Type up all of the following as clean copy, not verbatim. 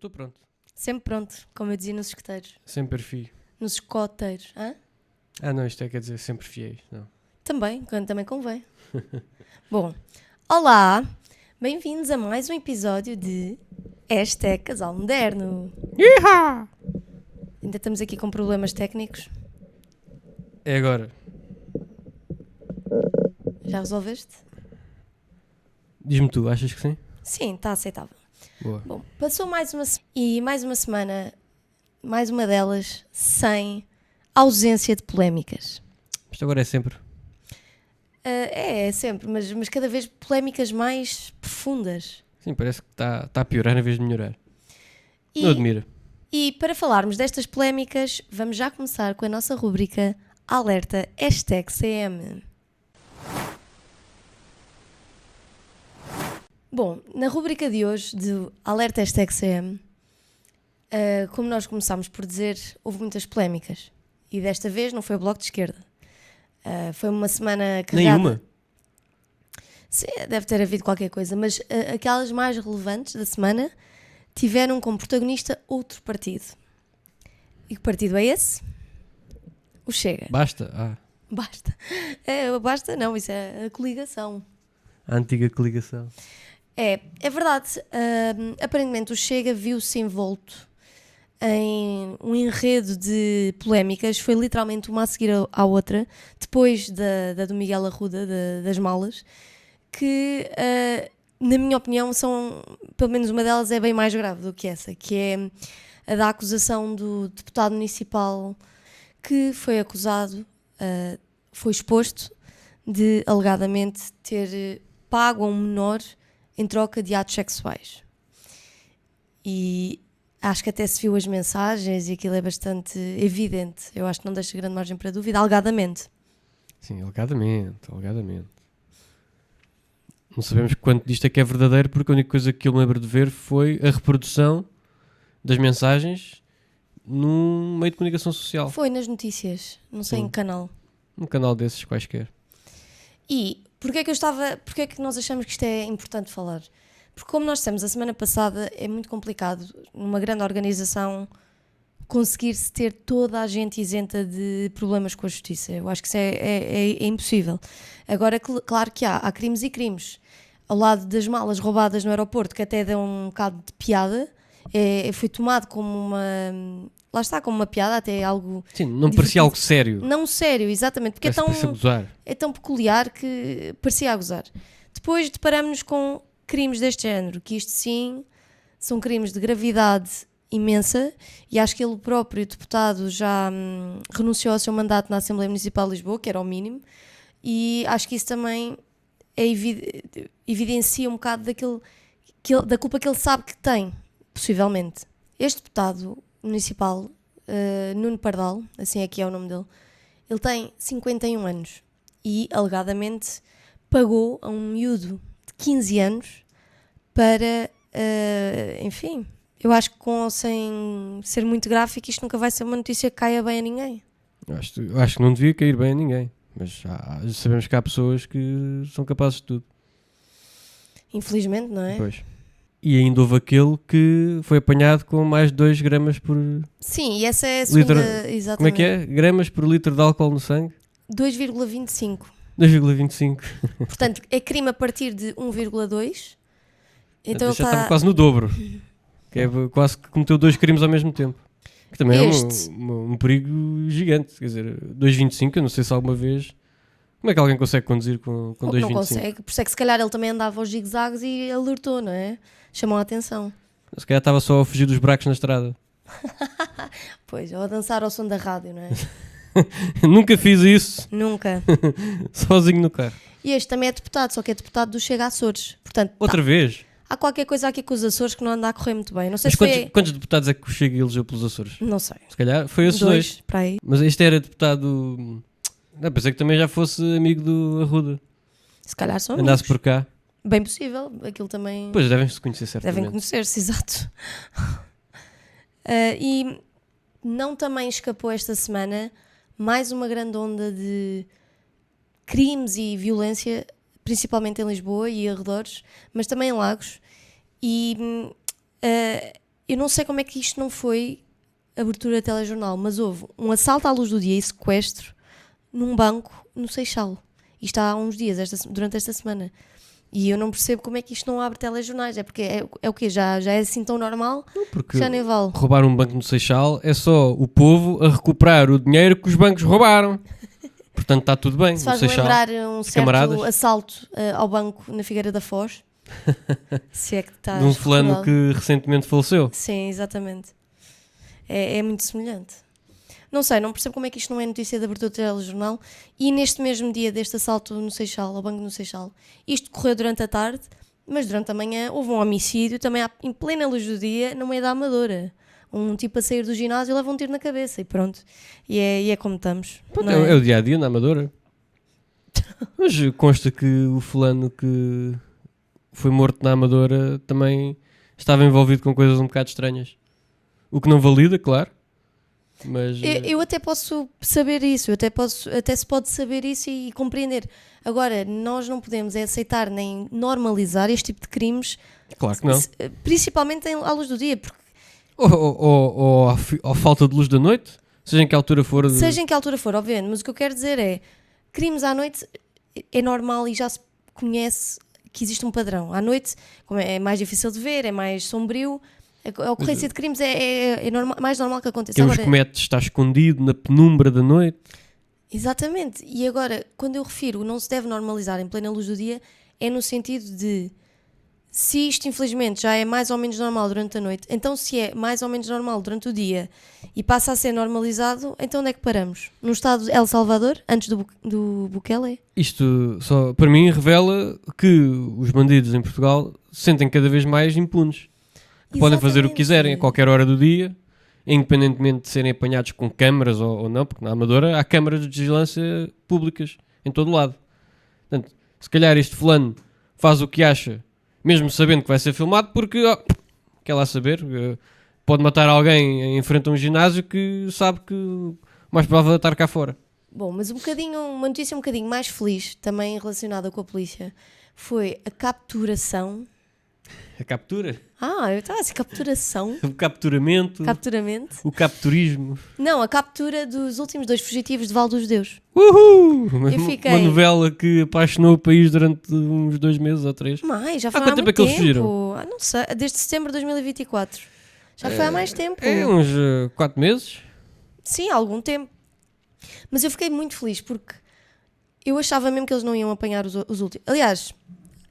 Estou pronto. Sempre pronto, como eu dizia nos escoteiros. Sempre fiel. Nos escoteiros, hã? Não, isto quer dizer sempre fiéis. Não. Também convém. Bom, olá, bem-vindos a mais um episódio de #Casal Moderno. Iha! Ainda estamos aqui com problemas técnicos. É agora. Já resolveste? Diz-me tu, achas que sim? Sim, está aceitável. Boa. Bom, passou mais uma semana, mais uma delas, sem ausência de polémicas. Isto agora é sempre. É sempre, mas cada vez polémicas mais profundas. Sim, parece que está a piorar em vez de melhorar. E, Não admira. e para falarmos destas polémicas, vamos já começar com a nossa rúbrica Alerta #CM. Bom, na rúbrica de hoje de Alerta #CM, como nós começámos por dizer, houve muitas polémicas. E desta vez não foi o Bloco de Esquerda. Foi uma semana carregada. Nenhuma? Sim, deve ter havido qualquer coisa, mas aquelas mais relevantes da semana tiveram como protagonista outro partido. E que partido é esse? O Chega. Basta. Basta. Basta não, isso é a coligação. A antiga coligação. É verdade. Aparentemente o Chega viu-se envolto em um enredo de polémicas. Foi literalmente uma a seguir à outra, depois da do Miguel Arruda, das malas, que, na minha opinião, pelo menos uma delas é bem mais grave do que essa, que é a da acusação do deputado municipal que foi acusado, foi exposto de, alegadamente, ter pago a um menor em troca de atos sexuais. E acho que até se viu as mensagens e aquilo é bastante evidente. Eu acho que não deixa grande margem para dúvida, alegadamente. Sim, alegadamente. Não sabemos quanto disto é que é verdadeiro, porque a única coisa que eu me lembro de ver foi a reprodução das mensagens num meio de comunicação social. Foi nas notícias, não sei Sim. em que canal. Um canal desses quaisquer. E porquê é que nós achamos que isto é importante falar? Porque como nós dissemos a semana passada, é muito complicado numa grande organização conseguir-se ter toda a gente isenta de problemas com a justiça. Eu acho que isso é impossível. Agora, claro que há crimes e crimes. Ao lado das malas roubadas no aeroporto, que até deu um bocado de piada, foi tomado como uma... Lá está, como uma piada, até algo... Sim, não parecia algo sério. Não sério, exatamente, porque Parece a gozar. é tão peculiar que parecia a gozar. Depois deparamos-nos com crimes deste género, que isto sim são crimes de gravidade imensa, e acho que ele próprio, deputado, já renunciou ao seu mandato na Assembleia Municipal de Lisboa, que era o mínimo, e acho que isso também evidencia um bocado da culpa que ele sabe que tem, possivelmente. Este deputado municipal, Nuno Pardal, assim é que é o nome dele, ele tem 51 anos e, alegadamente, pagou a um miúdo de 15 anos para, enfim, eu acho que sem ser muito gráfico isto nunca vai ser uma notícia que caia bem a ninguém. Eu acho que não devia cair bem a ninguém, mas sabemos que há pessoas que são capazes de tudo. Infelizmente, não é? Pois. E ainda houve aquele que foi apanhado com mais de 2 gramas por... Sim, e essa é a segunda... Exatamente. Como é que é? Gramas por litro de álcool no sangue? 2,25. 2,25. Portanto, é crime a partir de 1,2. Então ele Já estava está... quase no dobro. Que é quase que cometeu 2 crimes ao mesmo tempo. Que também é um perigo gigante. Quer dizer, 2,25, eu não sei se alguma vez... Como é que alguém consegue conduzir com 2,25? Não consegue, por isso é que se calhar ele também andava aos zigue-zagues e alertou, não é? Chamou a atenção. Se calhar estava só a fugir dos buracos na estrada. Pois, ou a dançar ao som da rádio, não é? Nunca fiz isso. Nunca. Sozinho no carro. E este também é deputado, só que é deputado do Chega Açores. Portanto, Outra vez? há qualquer coisa aqui com os Açores que não anda a correr muito bem. Não sei Mas se foi... quantos deputados é que o Chega elegeu pelos Açores? Não sei. Se calhar foi esses 2. Para aí. Mas este era deputado... pensei que também já fosse amigo do Arruda. Se calhar são Andasse amigos. por cá. Bem possível. Aquilo também... Pois, devem-se conhecer certamente. Devem conhecer-se, exato. E não também escapou esta semana mais uma grande onda de crimes e violência, principalmente em Lisboa e arredores, mas também em Lagos. E eu não sei como é que isto não foi abertura de telejornal, mas houve um assalto à luz do dia e sequestro num banco no Seixal. Isto há uns dias, durante esta semana. E eu não percebo como é que isto não abre telejornais. É porque é o quê? Já é assim tão normal Porque que já nem vale. roubar um banco no Seixal é só o povo a recuperar o dinheiro que os bancos roubaram. Portanto, está tudo bem. Se No faz Seixal, lembrar um certo camaradas. assalto ao banco na Figueira da Foz. Se é que estás De um fulano recordado. que recentemente faleceu. Sim, exatamente. É muito semelhante. Não sei, não percebo como é que isto não é notícia de abertura do telejornal. E neste mesmo dia deste assalto no Seixal, ao banco no Seixal, isto correu durante a tarde, mas durante a manhã houve um homicídio também em plena luz do dia, no meio da Amadora. Um tipo a sair do ginásio leva um tiro na cabeça e pronto. E é como estamos. Pronto, não é o dia-a-dia na Amadora. Mas consta que o fulano que foi morto na Amadora também estava envolvido com coisas um bocado estranhas. O que não valida, claro. Mas Eu até posso saber isso, até se pode saber isso e compreender. Agora, nós não podemos aceitar nem normalizar este tipo de crimes, claro que não. principalmente à luz do dia, porque Ou à falta de luz da noite, seja em que altura for. seja em que altura for, obviamente, mas o que eu quero dizer é, crimes à noite é normal e já se conhece que existe um padrão. À noite, como é mais difícil de ver, é mais sombrio, a ocorrência de crimes é mais normal que aconteça. Quem os Agora, comete está escondido na penumbra da noite. exatamente. E agora, quando eu refiro não se deve normalizar em plena luz do dia, é no sentido de, se isto infelizmente já é mais ou menos normal durante a noite, então se é mais ou menos normal durante o dia e passa a ser normalizado, então onde é que paramos? No estado de El Salvador, antes do Bukele? Isto só, para mim, revela que os bandidos em Portugal se sentem cada vez mais impunes. Que podem fazer o que quiserem a qualquer hora do dia, independentemente de serem apanhados com câmaras ou não, porque na Amadora há câmaras de vigilância públicas em todo lado. Portanto, se calhar este fulano faz o que acha, mesmo sabendo que vai ser filmado, porque quer lá saber, pode matar alguém em frente a um ginásio que sabe que o mais provável é estar cá fora. Bom, mas uma notícia um bocadinho mais feliz, também relacionada com a polícia, foi a capturação. A captura, Eu estava assim, capturação? o capturamento, Capturamento? o capturismo. Não, a captura dos últimos 2 fugitivos de Val dos Deus. Uhul! Eu fiquei- Uma novela que apaixonou o país durante uns 2 meses ou 3. Já foi há quanto tempo muito é que eles tempo. fugiram? Não sei, desde setembro de 2024. Já foi há mais tempo. É uns 4 meses. Sim, há algum tempo. Mas eu fiquei muito feliz porque eu achava mesmo que eles não iam apanhar os últimos. Aliás,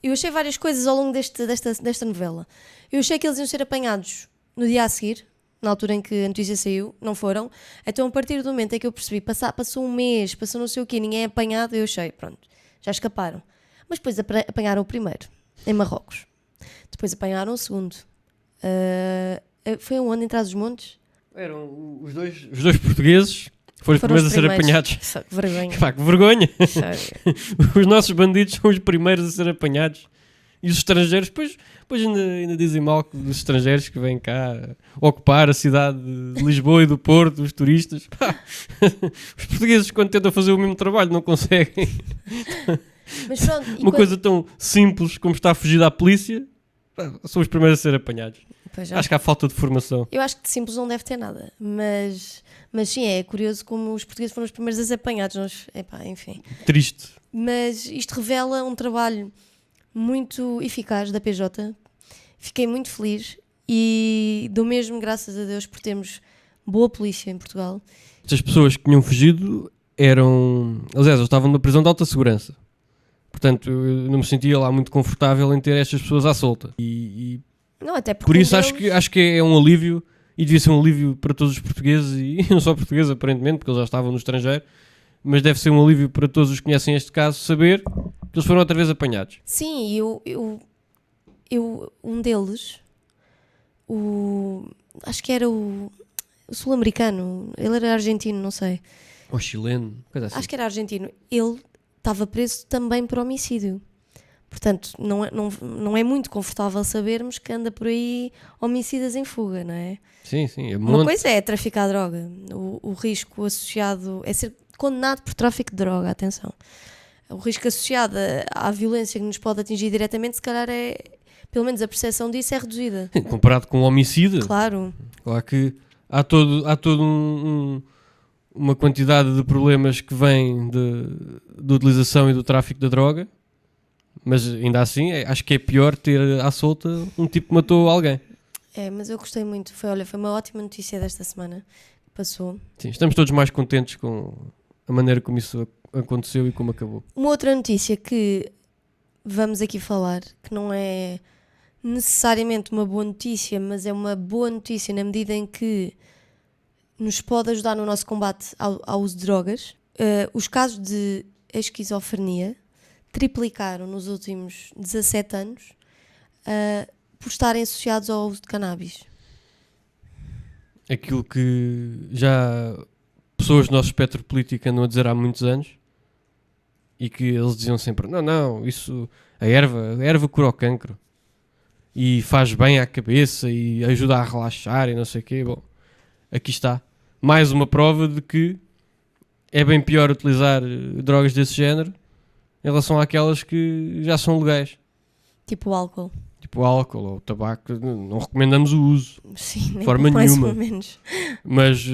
eu achei várias coisas ao longo desta novela. Eu achei que eles iam ser apanhados no dia a seguir, na altura em que a notícia saiu, não foram. Então, a partir do momento em que eu percebi, passou um mês, passou não sei o quê, ninguém é apanhado, eu achei, pronto, já escaparam. Mas depois apanharam o primeiro, em Marrocos. Depois apanharam o segundo. Foi aonde? Em Trás-os-Montes? Eram os dois portugueses. Foram os Foram primeiros a ser apanhados. Que vergonha. Pá, que vergonha. Os nossos bandidos são os primeiros a ser apanhados. E os estrangeiros, depois ainda dizem mal dos estrangeiros que vêm cá ocupar a cidade de Lisboa e do Porto, os turistas. Pá, os portugueses, quando tentam fazer o mesmo trabalho, não conseguem. Mas pronto, Uma coisa tão simples como estar a fugir da polícia, pá, são os primeiros a ser apanhados. Acho que há falta de formação. Eu acho que de simples não deve ter nada, mas sim, é curioso como os portugueses foram os primeiros a ser apanhados. Enfim. Triste. Mas isto revela um trabalho muito eficaz da PJ. Fiquei muito feliz e dou mesmo graças a Deus por termos boa polícia em Portugal. Estas pessoas que tinham fugido eram... Aliás, eles estavam numa prisão de alta segurança. Portanto, eu não me sentia lá muito confortável em ter estas pessoas à solta. Não, até porque por isso acho que é um alívio, e devia ser um alívio para todos os portugueses, e não só portugueses aparentemente, porque eles já estavam no estrangeiro, mas deve ser um alívio para todos os que conhecem este caso saber que eles foram outra vez apanhados. Sim, um deles, acho que era o sul-americano, ele era argentino, não sei. Ou chileno, coisa assim. Acho que era argentino. Ele estava preso também por homicídio. Portanto, não é muito confortável sabermos que anda por aí homicidas em fuga, não é? Sim. Uma coisa é traficar droga. O risco associado é ser condenado por tráfico de droga, atenção. O risco associado à violência que nos pode atingir diretamente, se calhar é pelo menos a percepção disso é reduzida. Comparado com o homicida, Claro. claro que há todo uma quantidade de problemas que vêm de utilização e do tráfico da droga, mas ainda assim acho que é pior ter à solta um tipo que matou alguém. Mas eu gostei muito. Foi uma ótima notícia desta semana que passou. Sim, estamos todos mais contentes com a maneira como isso aconteceu e como acabou. Uma outra notícia que vamos aqui falar, que não é necessariamente uma boa notícia, mas é uma boa notícia na medida em que nos pode ajudar no nosso combate ao uso de drogas. Os casos de esquizofrenia triplicaram nos últimos 17 anos por estarem associados ao uso de cannabis. Aquilo que já pessoas do nosso espectro político andam a dizer há muitos anos e que eles diziam sempre, não, isso, a erva cura o cancro e faz bem à cabeça e ajuda a relaxar e não sei o quê. Bom, aqui está mais uma prova de que é bem pior utilizar drogas desse género em relação àquelas que já são legais. Tipo o álcool. Tipo o álcool ou o tabaco, não recomendamos o uso. Sim, de forma mais nenhuma. ou menos. Mas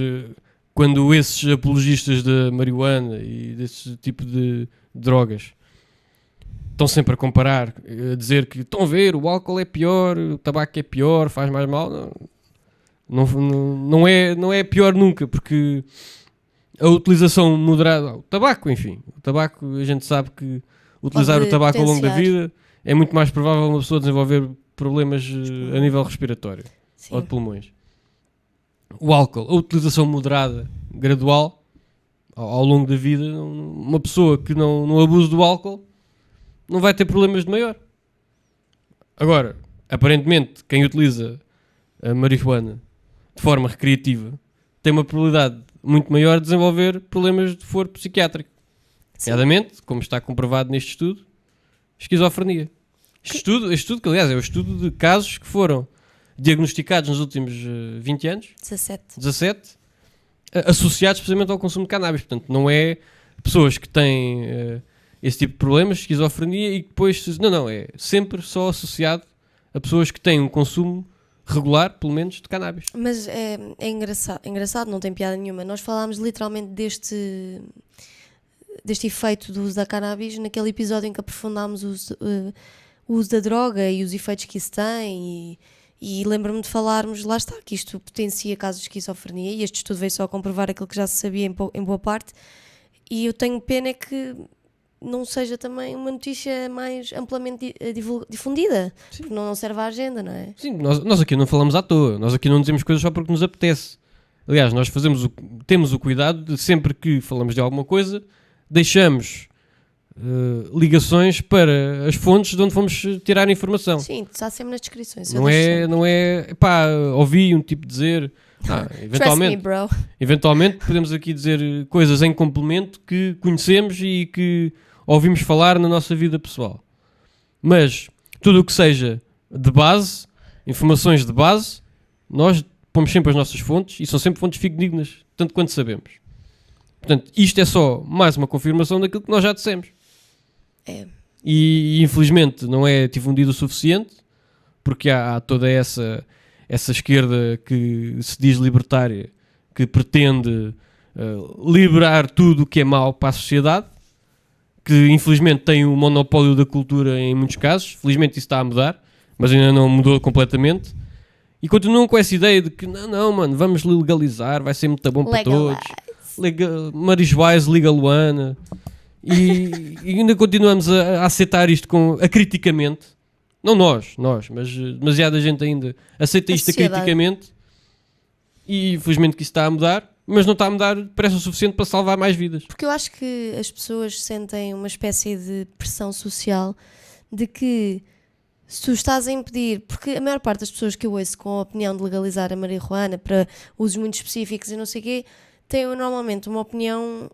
quando esses apologistas da marihuana e desse tipo de drogas estão sempre a comparar, a dizer que estão a ver, o álcool é pior, o tabaco é pior, faz mais mal, não é pior nunca, porque a utilização moderada, o tabaco a gente sabe que utilizar o tabaco ao longo da vida é muito mais provável uma pessoa desenvolver problemas a nível respiratório. Sim. Ou de pulmões. O álcool, a utilização moderada, gradual, ao longo da vida, uma pessoa que não abusa do álcool não vai ter problemas de maior. Agora, aparentemente, quem utiliza a marihuana de forma recreativa tem uma probabilidade muito maior de desenvolver problemas de foro psiquiátrico. Nomeadamente, como está comprovado neste estudo, esquizofrenia. Este estudo, que aliás é o estudo de casos que foram diagnosticados nos últimos 20 anos, 17, associados precisamente ao consumo de cannabis. Portanto, não é pessoas que têm esse tipo de problemas, esquizofrenia, e depois, é sempre só associado a pessoas que têm um consumo regular, pelo menos, de cannabis. Mas é engraçado, não tem piada nenhuma. Nós falámos literalmente deste efeito do uso da cannabis naquele episódio em que aprofundámos o uso da droga e os efeitos que isso tem, e lembro-me de falarmos, lá está, que isto potencia casos de esquizofrenia, e este estudo veio só a comprovar aquilo que já se sabia em boa parte, e eu tenho pena que não seja também uma notícia mais amplamente difundida, porque não serve à agenda, não é? Sim, nós aqui não falamos à toa, nós aqui não dizemos coisas só porque nos apetece. Aliás, nós temos o cuidado de sempre que falamos de alguma coisa, deixamos ligações para as fontes de onde fomos tirar a informação. Sim, está sempre nas descrições. Não é, ouvi um tipo dizer, eventualmente podemos aqui dizer coisas em complemento que conhecemos e que ouvimos falar na nossa vida pessoal. Mas tudo o que seja de base, informações de base, nós pomos sempre as nossas fontes e são sempre fontes fidedignas, tanto quanto sabemos. Portanto, isto é só mais uma confirmação daquilo que nós já dissemos. E infelizmente não é difundido o suficiente, porque há toda essa esquerda que se diz libertária, que pretende liberar tudo o que é mau para a sociedade, que infelizmente tem o monopólio da cultura em muitos casos. Felizmente isso está a mudar, mas ainda não mudou completamente, e continuam com essa ideia de que mano, vamos legalizar, vai ser muito bom para todos, Marijuana, Legal One, e ainda continuamos a aceitar isto acriticamente. Não nós, mas demasiada gente ainda aceita isto acriticamente, e infelizmente que isso está a mudar, mas não está a mudar depressa o suficiente para salvar mais vidas. Porque eu acho que as pessoas sentem uma espécie de pressão social de que se tu estás a impedir, porque a maior parte das pessoas que eu ouço com a opinião de legalizar a marihuana para usos muito específicos e não sei o quê, têm normalmente uma opinião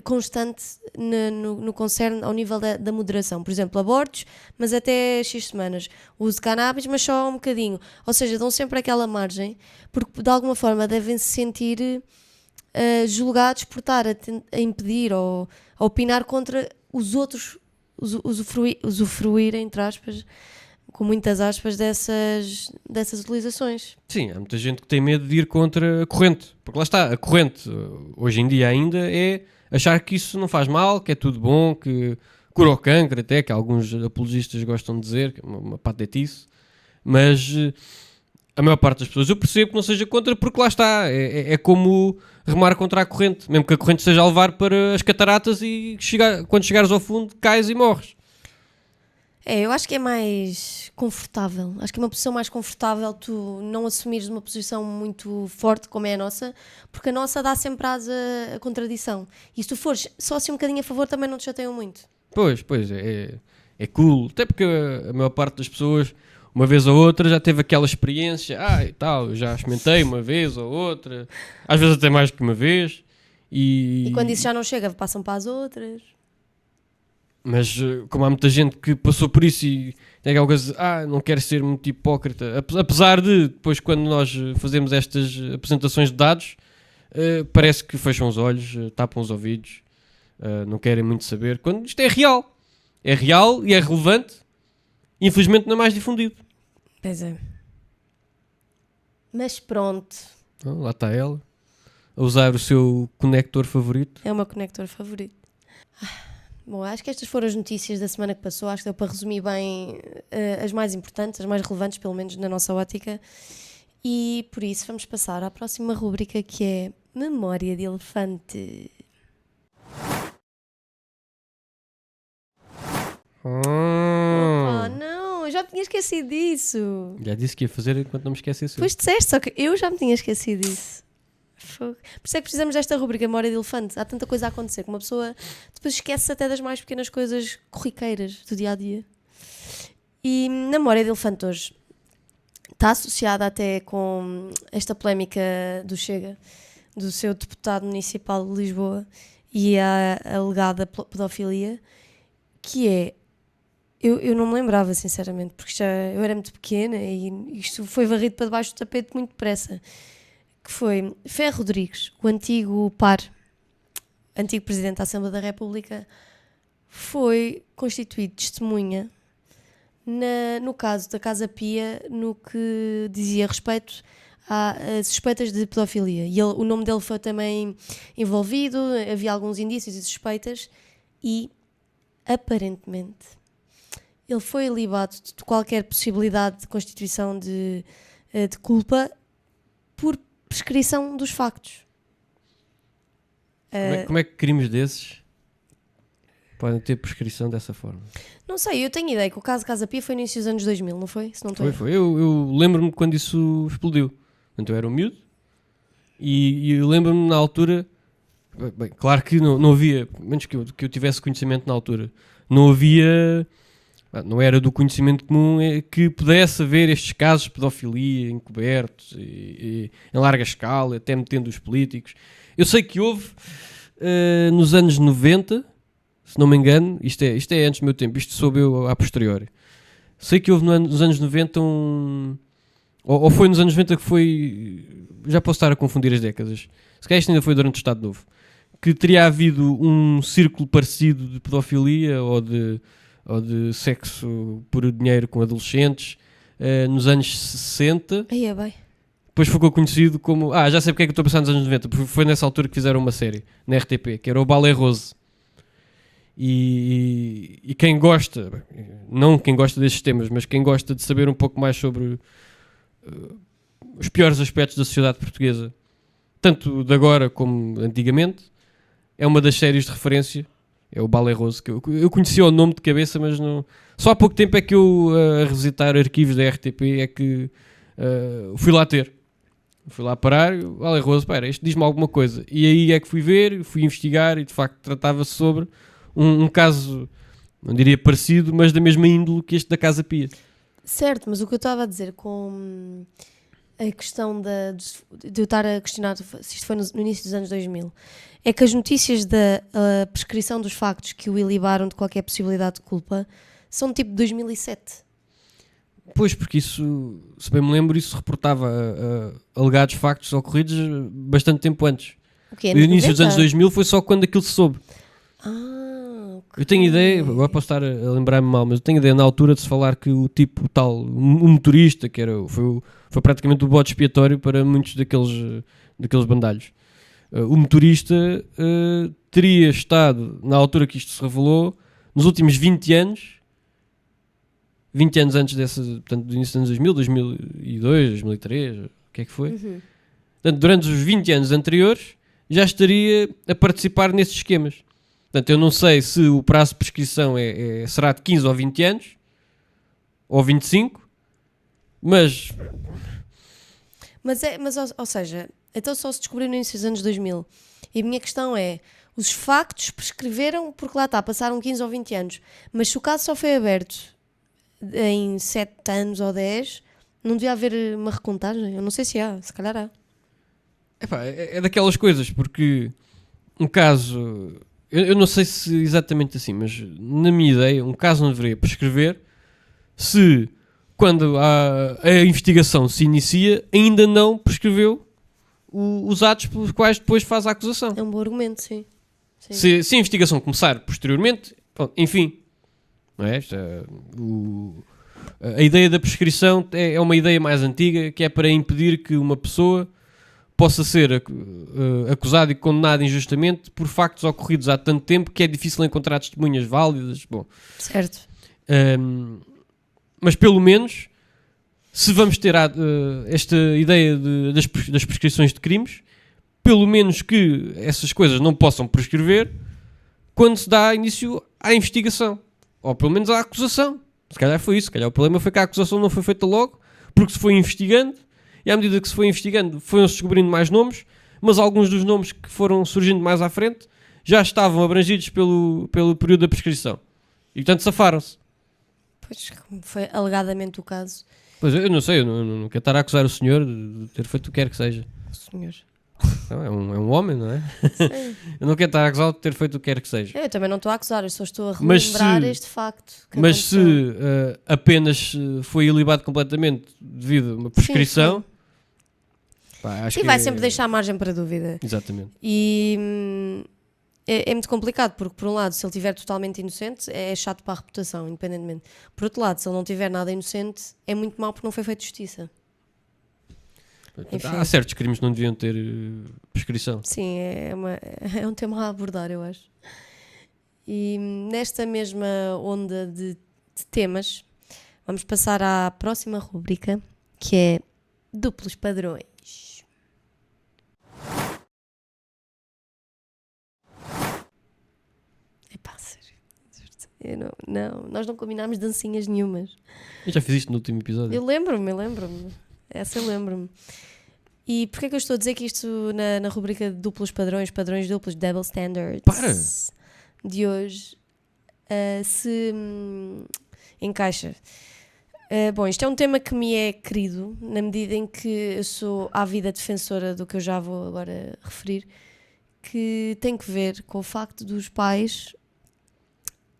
constante no concerne ao nível da moderação. Por exemplo, abortos, mas até X semanas. Uso de cannabis, mas só um bocadinho. Ou seja, dão sempre aquela margem, porque de alguma forma devem se sentir julgados por estar a impedir ou a opinar contra os outros usufruir, entre aspas, com muitas aspas dessas utilizações. Sim, há muita gente que tem medo de ir contra a corrente. Porque lá está, a corrente, hoje em dia ainda, é achar que isso não faz mal, que é tudo bom, que cura o cancro até, que alguns apologistas gostam de dizer, que é uma patetice. Mas a maior parte das pessoas eu percebo que não seja contra, porque lá está, é como remar contra a corrente. Mesmo que a corrente esteja a levar para as cataratas e quando chegares ao fundo cais e morres. Eu acho que é mais confortável. Acho que é uma posição mais confortável tu não assumires uma posição muito forte como é a nossa, porque a nossa dá sempre asa a contradição. E se tu fores só assim um bocadinho a favor, também não te chateiam muito. Pois, é cool. Até porque a maior parte das pessoas, uma vez ou outra, já teve aquela experiência. E tal, eu já experimentei uma vez ou outra. Às vezes até mais que uma vez. E quando isso já não chega, passam para as outras. Mas como há muita gente que passou por isso e tem aquela coisa de, não quero ser muito hipócrita, apesar de depois quando nós fazemos estas apresentações de dados, parece que fecham os olhos, tapam os ouvidos, não querem muito saber, quando isto é real e é relevante, e infelizmente não é mais difundido. Pois é. Mas pronto. Lá está ela, a usar o seu conector favorito. É o meu conector favorito. Bom, acho que estas foram as notícias da semana que passou. Acho que deu para resumir bem as mais importantes, as mais relevantes, pelo menos na nossa ótica. E por isso vamos passar à próxima rúbrica, que é Memória de Elefante. Opa, não, eu já me tinha esquecido disso. Já disse que ia fazer enquanto não me esquecesse. Pois disseste, só que eu já me tinha esquecido disso. Por isso é que precisamos desta rubrica Memória de Elefante. Há tanta coisa a acontecer que uma pessoa depois esquece até das mais pequenas coisas corriqueiras do dia a dia. E na Memória de Elefante hoje está associada até com esta polémica do Chega, do seu deputado municipal de Lisboa e a alegada pedofilia, que é, eu não me lembrava sinceramente, porque eu era muito pequena e isto foi varrido para debaixo do tapete muito depressa. Que foi Ferro Rodrigues, o antigo antigo Presidente da Assembleia da República, foi constituído testemunha no caso da Casa Pia, no que dizia respeito a suspeitas de pedofilia. E o nome dele foi também envolvido, havia alguns indícios e suspeitas, e aparentemente ele foi ilibado de qualquer possibilidade de constituição de culpa por prescrição dos factos. Como é que crimes desses podem ter prescrição dessa forma? Não sei, eu tenho ideia que o caso Casa Pia foi no início dos anos 2000, não foi? Se não Foi. Eu lembro-me quando isso explodiu. Portanto, eu era um miúdo e eu lembro-me na altura, bem, claro que não havia, menos que eu tivesse conhecimento na altura, não havia, não era do conhecimento comum que pudesse haver estes casos de pedofilia encobertos e em larga escala, até metendo os políticos. Eu sei que houve nos anos 90, se não me engano, isto é antes do meu tempo, isto soube eu a posteriori. Sei que houve nos anos 90 ou foi nos anos 90 que foi, já posso estar a confundir as décadas, se calhar isto ainda foi durante o Estado Novo, que teria havido um círculo parecido de pedofilia ou de sexo por dinheiro com adolescentes nos anos 60. Aí é bem. Depois ficou conhecido como... já sei porque é que estou a pensar nos anos 90, porque foi nessa altura que fizeram uma série na RTP, que era o Ballet Rose. E quem gosta, não quem gosta destes temas, mas quem gosta de saber um pouco mais sobre os piores aspectos da sociedade portuguesa, tanto de agora como antigamente, é uma das séries de referência. É o Ballet Rose, que eu conhecia o nome de cabeça, mas não... Só há pouco tempo é que eu, a revisitar arquivos da RTP, é que fui lá ter. Fui lá parar, o Ballet Rose, espera, isto diz-me alguma coisa. E aí é que fui ver, fui investigar, e de facto tratava-se sobre um caso, não diria parecido, mas da mesma índole que este da Casa Pia. Certo, mas o que eu estava a dizer com a questão de eu estar a questionar se isto foi no início dos anos 2000, é que as notícias da prescrição dos factos que o ilibaram de qualquer possibilidade de culpa são tipo de 2007. Pois, porque isso, se bem me lembro, isso reportava alegados factos ocorridos bastante tempo antes. O quê? No início dos anos 2000 foi só quando aquilo se soube. Ok. Eu tenho ideia, agora posso estar a lembrar-me mal, mas eu tenho ideia na altura de se falar que o tipo tal, o motorista, que foi praticamente o bode expiatório para muitos daqueles bandalhos. O motorista teria estado, na altura que isto se revelou, nos últimos 20 anos antes portanto, do início dos anos 2000, 2002, 2003, o que é que foi? Portanto, durante os 20 anos anteriores, já estaria a participar nesses esquemas. Portanto, eu não sei se o prazo de prescrição será de 15 ou 20 anos, ou 25, mas ou seja, então só se descobriu no início dos anos 2000. E a minha questão é, os factos prescreveram porque lá está, passaram 15 ou 20 anos, mas se o caso só foi aberto em 7 anos ou 10, não devia haver uma recontagem? Eu não sei se há, se calhar há. É daquelas coisas, porque um caso, eu não sei se exatamente assim, mas na minha ideia, um caso não deveria prescrever se, quando a investigação se inicia, ainda não prescreveu os atos pelos quais depois faz a acusação. É um bom argumento, sim. Se a investigação começar posteriormente, pronto, enfim, não é? A ideia da prescrição é uma ideia mais antiga, que é para impedir que uma pessoa possa ser acusada e condenada injustamente por factos ocorridos há tanto tempo que é difícil encontrar testemunhas válidas. Bom, certo. Mas pelo menos, se vamos ter esta ideia das prescrições de crimes, pelo menos que essas coisas não possam prescrever quando se dá início à investigação, ou pelo menos à acusação. Se calhar foi isso, se calhar o problema foi que a acusação não foi feita logo, porque se foi investigando, e à medida que se foi investigando foram-se descobrindo mais nomes, mas alguns dos nomes que foram surgindo mais à frente já estavam abrangidos pelo período da prescrição. E portanto safaram-se. Pois, como foi alegadamente o caso. Pois eu não sei, eu não quero estar a acusar o senhor de ter feito o que quer que seja. O senhor. Não, é um homem, não é? Sim. Eu não quero estar a acusar de ter feito o que quer que seja. Eu também não estou a acusar, eu só estou a relembrar este facto. Mas se apenas foi ilibado completamente devido a uma prescrição... Sim. Pá, acho e que vai sempre deixar margem para dúvida. Exatamente. E é muito complicado, porque por um lado, se ele estiver totalmente inocente, é chato para a reputação, independentemente. Por outro lado, se ele não tiver nada inocente, é muito mau porque não foi feita justiça. Há certos crimes que não deviam ter prescrição. Sim, é um tema a abordar, eu acho. E nesta mesma onda de temas, vamos passar à próxima rubrica, que é duplos padrões. Epá, sério. Nós não combinámos dancinhas nenhumas. Eu já fiz isto no último episódio. Eu lembro-me. Essa eu lembro-me. E porquê é que eu estou a dizer que isto na rubrica de duplos padrões duplos, double standards, de hoje, se encaixa? Bom, isto é um tema que me é querido, na medida em que eu sou ávida defensora do que eu já vou agora referir, que tem que ver com o facto dos pais,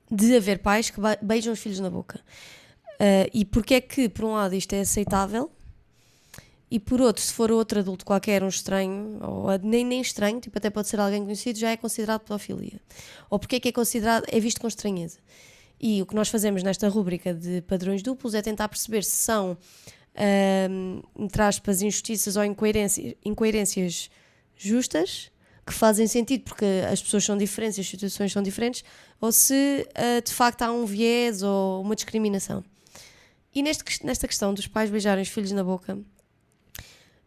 de haver pais que beijam os filhos na boca. E porque é que, por um lado, isto é aceitável, e por outro, se for outro adulto qualquer, um estranho, ou nem estranho, tipo, até pode ser alguém conhecido, já é considerado pedofilia. Ou porque é que é visto com estranheza. E o que nós fazemos nesta rúbrica de padrões duplos é tentar perceber se são, entre aspas, injustiças ou incoerências justas, que fazem sentido porque as pessoas são diferentes, as situações são diferentes, ou se de facto há um viés ou uma discriminação. E nesta questão dos pais beijarem os filhos na boca,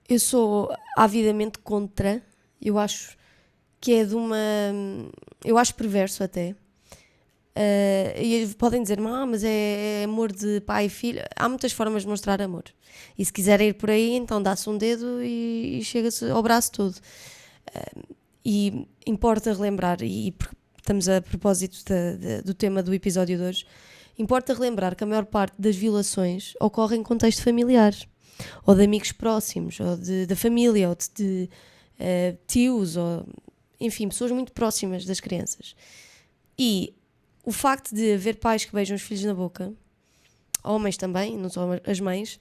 eu sou avidamente contra. Eu acho que é eu acho perverso até. E podem dizer, mas é amor de pai e filho. Há muitas formas de mostrar amor. E se quiserem ir por aí, então dá-se um dedo e chega-se ao braço todo. E importa relembrar, e estamos a propósito do tema do episódio de hoje, importa relembrar que a maior parte das violações ocorre em contexto familiar, ou de amigos próximos, ou da família, ou de tios, ou enfim, pessoas muito próximas das crianças. E o facto de haver pais que beijam os filhos na boca, homens também, não só as mães,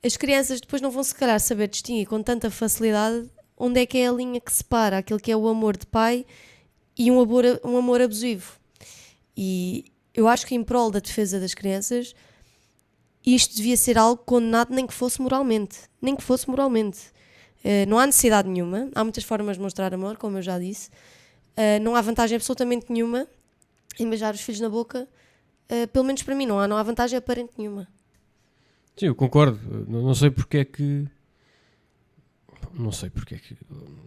as crianças depois não vão se calhar saber distinguir com tanta facilidade onde é que é a linha que separa aquilo que é o amor de pai e um amor abusivo. E eu acho que em prol da defesa das crianças, isto devia ser algo condenado, nem que fosse moralmente. Nem que fosse moralmente. Não há necessidade nenhuma. Há muitas formas de mostrar amor, como eu já disse. Não há vantagem absolutamente nenhuma em beijar os filhos na boca. Pelo menos para mim não há vantagem aparente nenhuma. Sim, eu concordo. Não sei porque é que... Não sei porque é que...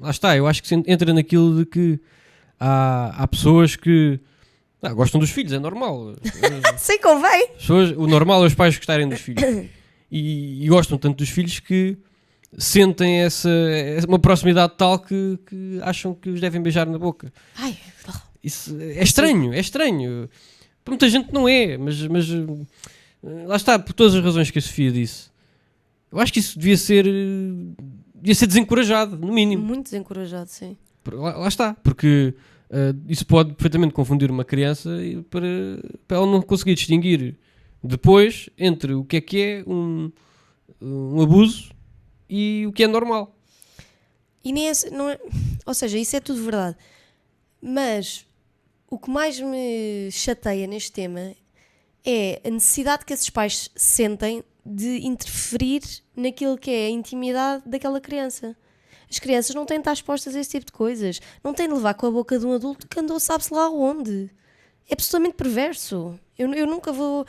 Lá está, eu acho que entra naquilo de que há pessoas que gostam dos filhos, é normal. Sim, convém. O normal é os pais gostarem dos filhos. E gostam tanto dos filhos que sentem uma proximidade tal que acham que os devem beijar na boca. Ai, isso é estranho, é estranho. Para muita gente não é, mas lá está, por todas as razões que a Sofia disse. Eu acho que isso devia ser desencorajado, no mínimo. Muito desencorajado, sim. Lá está, porque isso pode perfeitamente confundir uma criança para ela não conseguir distinguir depois entre o que é um abuso e o que é normal. E nem não é, ou seja, isso é tudo verdade. Mas o que mais me chateia neste tema é a necessidade que esses pais sentem de interferir naquilo que é a intimidade daquela criança. As crianças não têm de estar expostas a esse tipo de coisas. Não têm de levar com a boca de um adulto que andou sabe-se lá onde. É absolutamente perverso. Eu nunca vou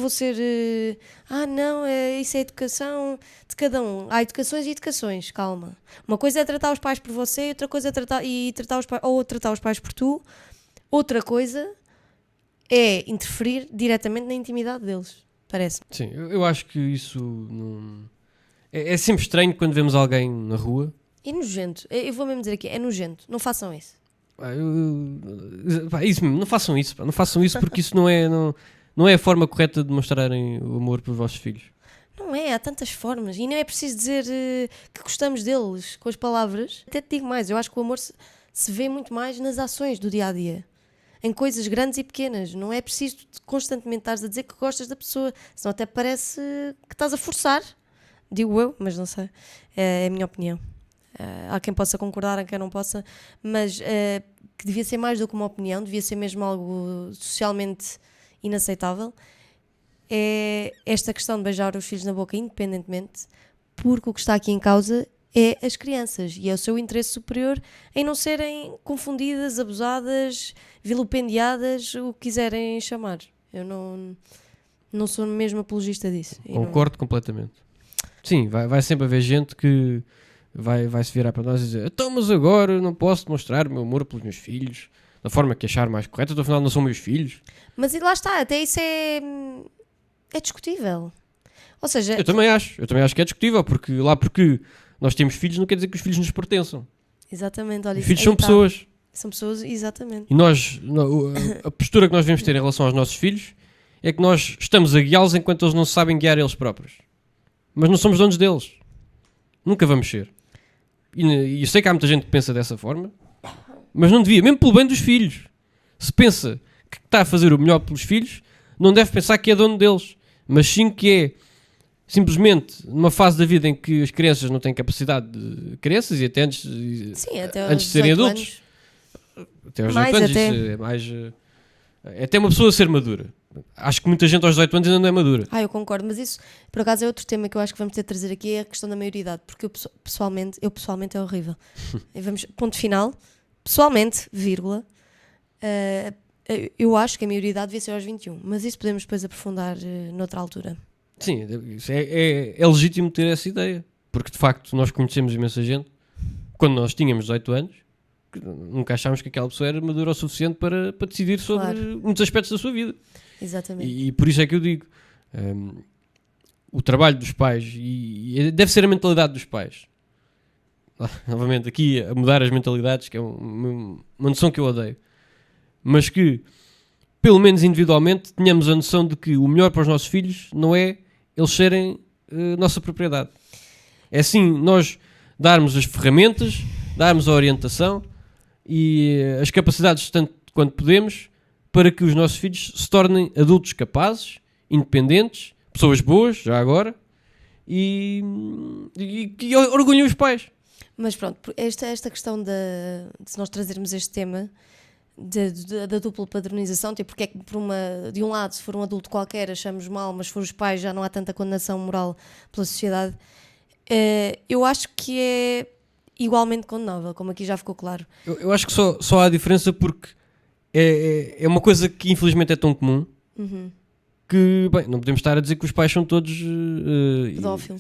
ser... não, isso é educação de cada um. Há educações e educações, calma. Uma coisa é tratar os pais por você, outra coisa é tratar os pais por tu. Outra coisa é interferir diretamente na intimidade deles, parece-me. Sim, eu acho que isso não... É sempre estranho quando vemos alguém na rua. É nojento. Eu vou mesmo dizer aqui, é nojento. Não façam isso. Isso mesmo, não façam isso. Não façam isso porque isso não é a forma correta de mostrarem o amor pelos vossos filhos. Não é, há tantas formas. E não é preciso dizer que gostamos deles com as palavras. Até te digo mais, eu acho que o amor se vê muito mais nas ações do dia-a-dia. Em coisas grandes e pequenas. Não é preciso constantemente estares a dizer que gostas da pessoa. Senão até parece que estás a forçar. Digo eu, mas não sei. É a minha opinião. Há quem possa concordar, há quem não possa. Mas que devia ser mais do que uma opinião. Devia ser mesmo algo socialmente inaceitável. É esta questão de beijar os filhos na boca independentemente. Porque o que está aqui em causa é as crianças. E é o seu interesse superior em não serem confundidas, abusadas, vilipendiadas, o que quiserem chamar. Eu não sou mesmo apologista disso. Concordo completamente. Sim, vai sempre haver gente que vai se virar para nós e dizer: então, mas agora não posso demonstrar o meu amor pelos meus filhos da forma que achar mais correta, então afinal não são meus filhos. Mas e lá está, até isso é discutível. Ou seja... Eu também acho que é discutível, porque nós temos filhos não quer dizer que os filhos nos pertençam. Exatamente, olha, os filhos são pessoas. São pessoas, exatamente. E a postura que nós devemos ter em relação aos nossos filhos é que nós estamos a guiá-los enquanto eles não se sabem guiar eles próprios. Mas não somos donos deles. Nunca vamos ser. E eu sei que há muita gente que pensa dessa forma, mas não devia, mesmo pelo bem dos filhos. Se pensa que está a fazer o melhor pelos filhos, não deve pensar que é dono deles, mas sim que é simplesmente numa fase da vida em que as crianças não têm capacidade de crianças e até antes, até antes de serem adultos. Até aos 18 anos, isso é mais... É até uma pessoa ser madura. Acho que muita gente aos 18 anos ainda não é madura. Eu concordo, mas isso, por acaso, é outro tema que eu acho que vamos ter de trazer aqui, é a questão da maioridade, porque eu pessoalmente é horrível. E vamos, ponto final, pessoalmente, vírgula, eu acho que a maioridade devia ser aos 21, mas isso podemos depois aprofundar noutra altura. Sim, isso é legítimo ter essa ideia, porque de facto nós conhecemos imensa gente, quando nós tínhamos 18 anos, que nunca achámos que aquela pessoa era madura o suficiente para decidir sobre muitos aspectos da sua vida. Exatamente. E por isso é que eu digo, o trabalho dos pais, e deve ser a mentalidade dos pais, novamente aqui a mudar as mentalidades, que é uma noção que eu odeio, mas que pelo menos individualmente tenhamos a noção de que o melhor para os nossos filhos não é eles serem nossa propriedade. É sim nós darmos as ferramentas, darmos a orientação e as capacidades tanto quanto podemos para que os nossos filhos se tornem adultos capazes, independentes, pessoas boas, já agora, e que orgulhem os pais. Mas pronto, esta questão de nós trazermos este tema da dupla padronização, tipo, porque é que de um lado, se for um adulto qualquer, achamos mal, mas se for os pais já não há tanta condenação moral pela sociedade. Eu acho que é igualmente condenável, como aqui já ficou claro. Eu acho que só há diferença porque é uma coisa que infelizmente é tão comum que, bem, não podemos estar a dizer que os pais são todos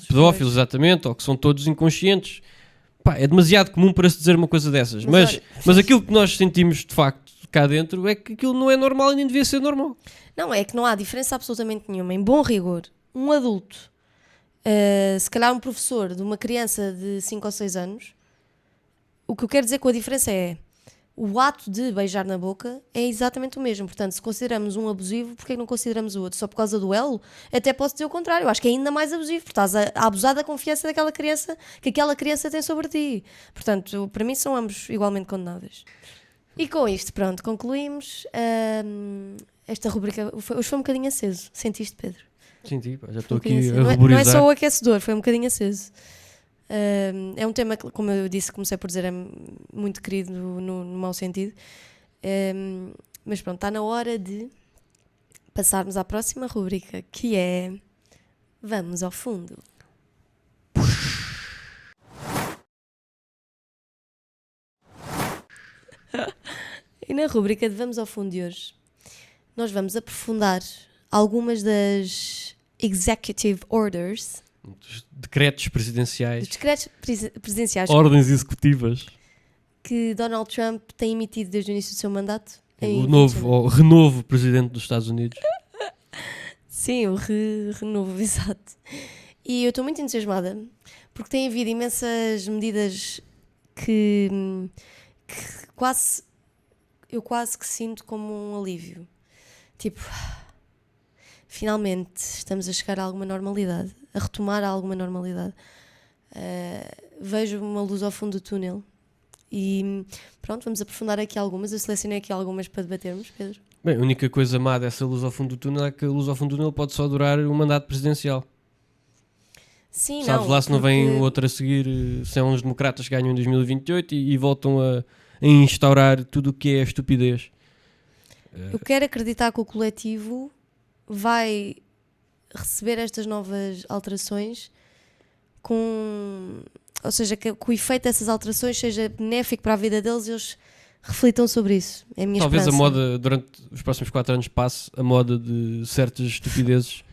pedófilos, exatamente, ou que são todos inconscientes. Pá, é demasiado comum para se dizer uma coisa dessas, mas aquilo que nós sentimos de facto cá dentro é que aquilo não é normal e nem devia ser normal. Não, é que não há diferença absolutamente nenhuma. Em bom rigor, um adulto, se calhar um professor de uma criança de 5 ou 6 anos, o que eu quero dizer com a diferença é o ato de beijar na boca é exatamente o mesmo. Portanto, se consideramos um abusivo, porquê não consideramos o outro? Só por causa do elo? Até posso dizer o contrário. Eu acho que é ainda mais abusivo, porque estás a abusar da confiança daquela criança que aquela criança tem sobre ti. Portanto, para mim são ambos igualmente condenáveis. E com isto, pronto, concluímos esta rubrica. Hoje foi um bocadinho aceso. Sentiste, Pedro? Senti, já estou aqui a ruborizar. Não é só o aquecedor, foi um bocadinho aceso. É um tema que, como eu disse, comecei por dizer, é muito querido no mau sentido. Mas pronto, está na hora de passarmos à próxima rubrica, que é Vamos ao Fundo. E na rubrica de Vamos ao Fundo de hoje, nós vamos aprofundar algumas das Executive Orders, dos decretos presidenciais, ordens executivas que Donald Trump tem emitido desde o início do seu mandato. O renovo presidente dos Estados Unidos. Sim, o renovo, exato. E eu estou muito entusiasmada porque tem havido imensas medidas que eu quase que sinto como um alívio. Tipo, finalmente estamos a chegar a alguma normalidade, a retomar alguma normalidade. Vejo uma luz ao fundo do túnel e pronto, vamos aprofundar aqui algumas. Eu selecionei aqui algumas para debatermos, Pedro. Bem, a única coisa má dessa luz ao fundo do túnel é que a luz ao fundo do túnel pode só durar um mandato presidencial. Sim, sabes lá se não vem outro a seguir, se uns democratas que ganham em 2028 e voltam a instaurar tudo o que é a estupidez. Eu quero acreditar que o coletivo vai receber estas novas alterações ou seja, que o efeito dessas alterações seja benéfico para a vida deles e eles reflitam sobre isso. É a minha Talvez esperança. a moda, durante os próximos 4 anos, passe a moda de certas estupidezes.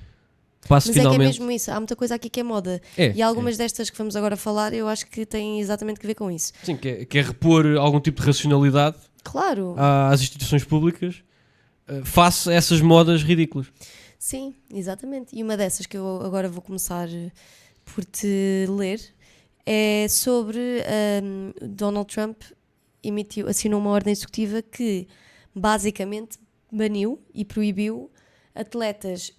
Passe Mas finalmente. É que é mesmo isso. Há muita coisa aqui que é moda. E algumas destas que vamos agora falar, eu acho que têm exatamente a ver com isso. Sim, que é repor algum tipo de racionalidade, claro, às instituições públicas face a essas modas ridículas. Sim, exatamente. E uma dessas que eu agora vou começar por te ler é sobre Donald Trump assinou uma ordem executiva que basicamente baniu e proibiu atletas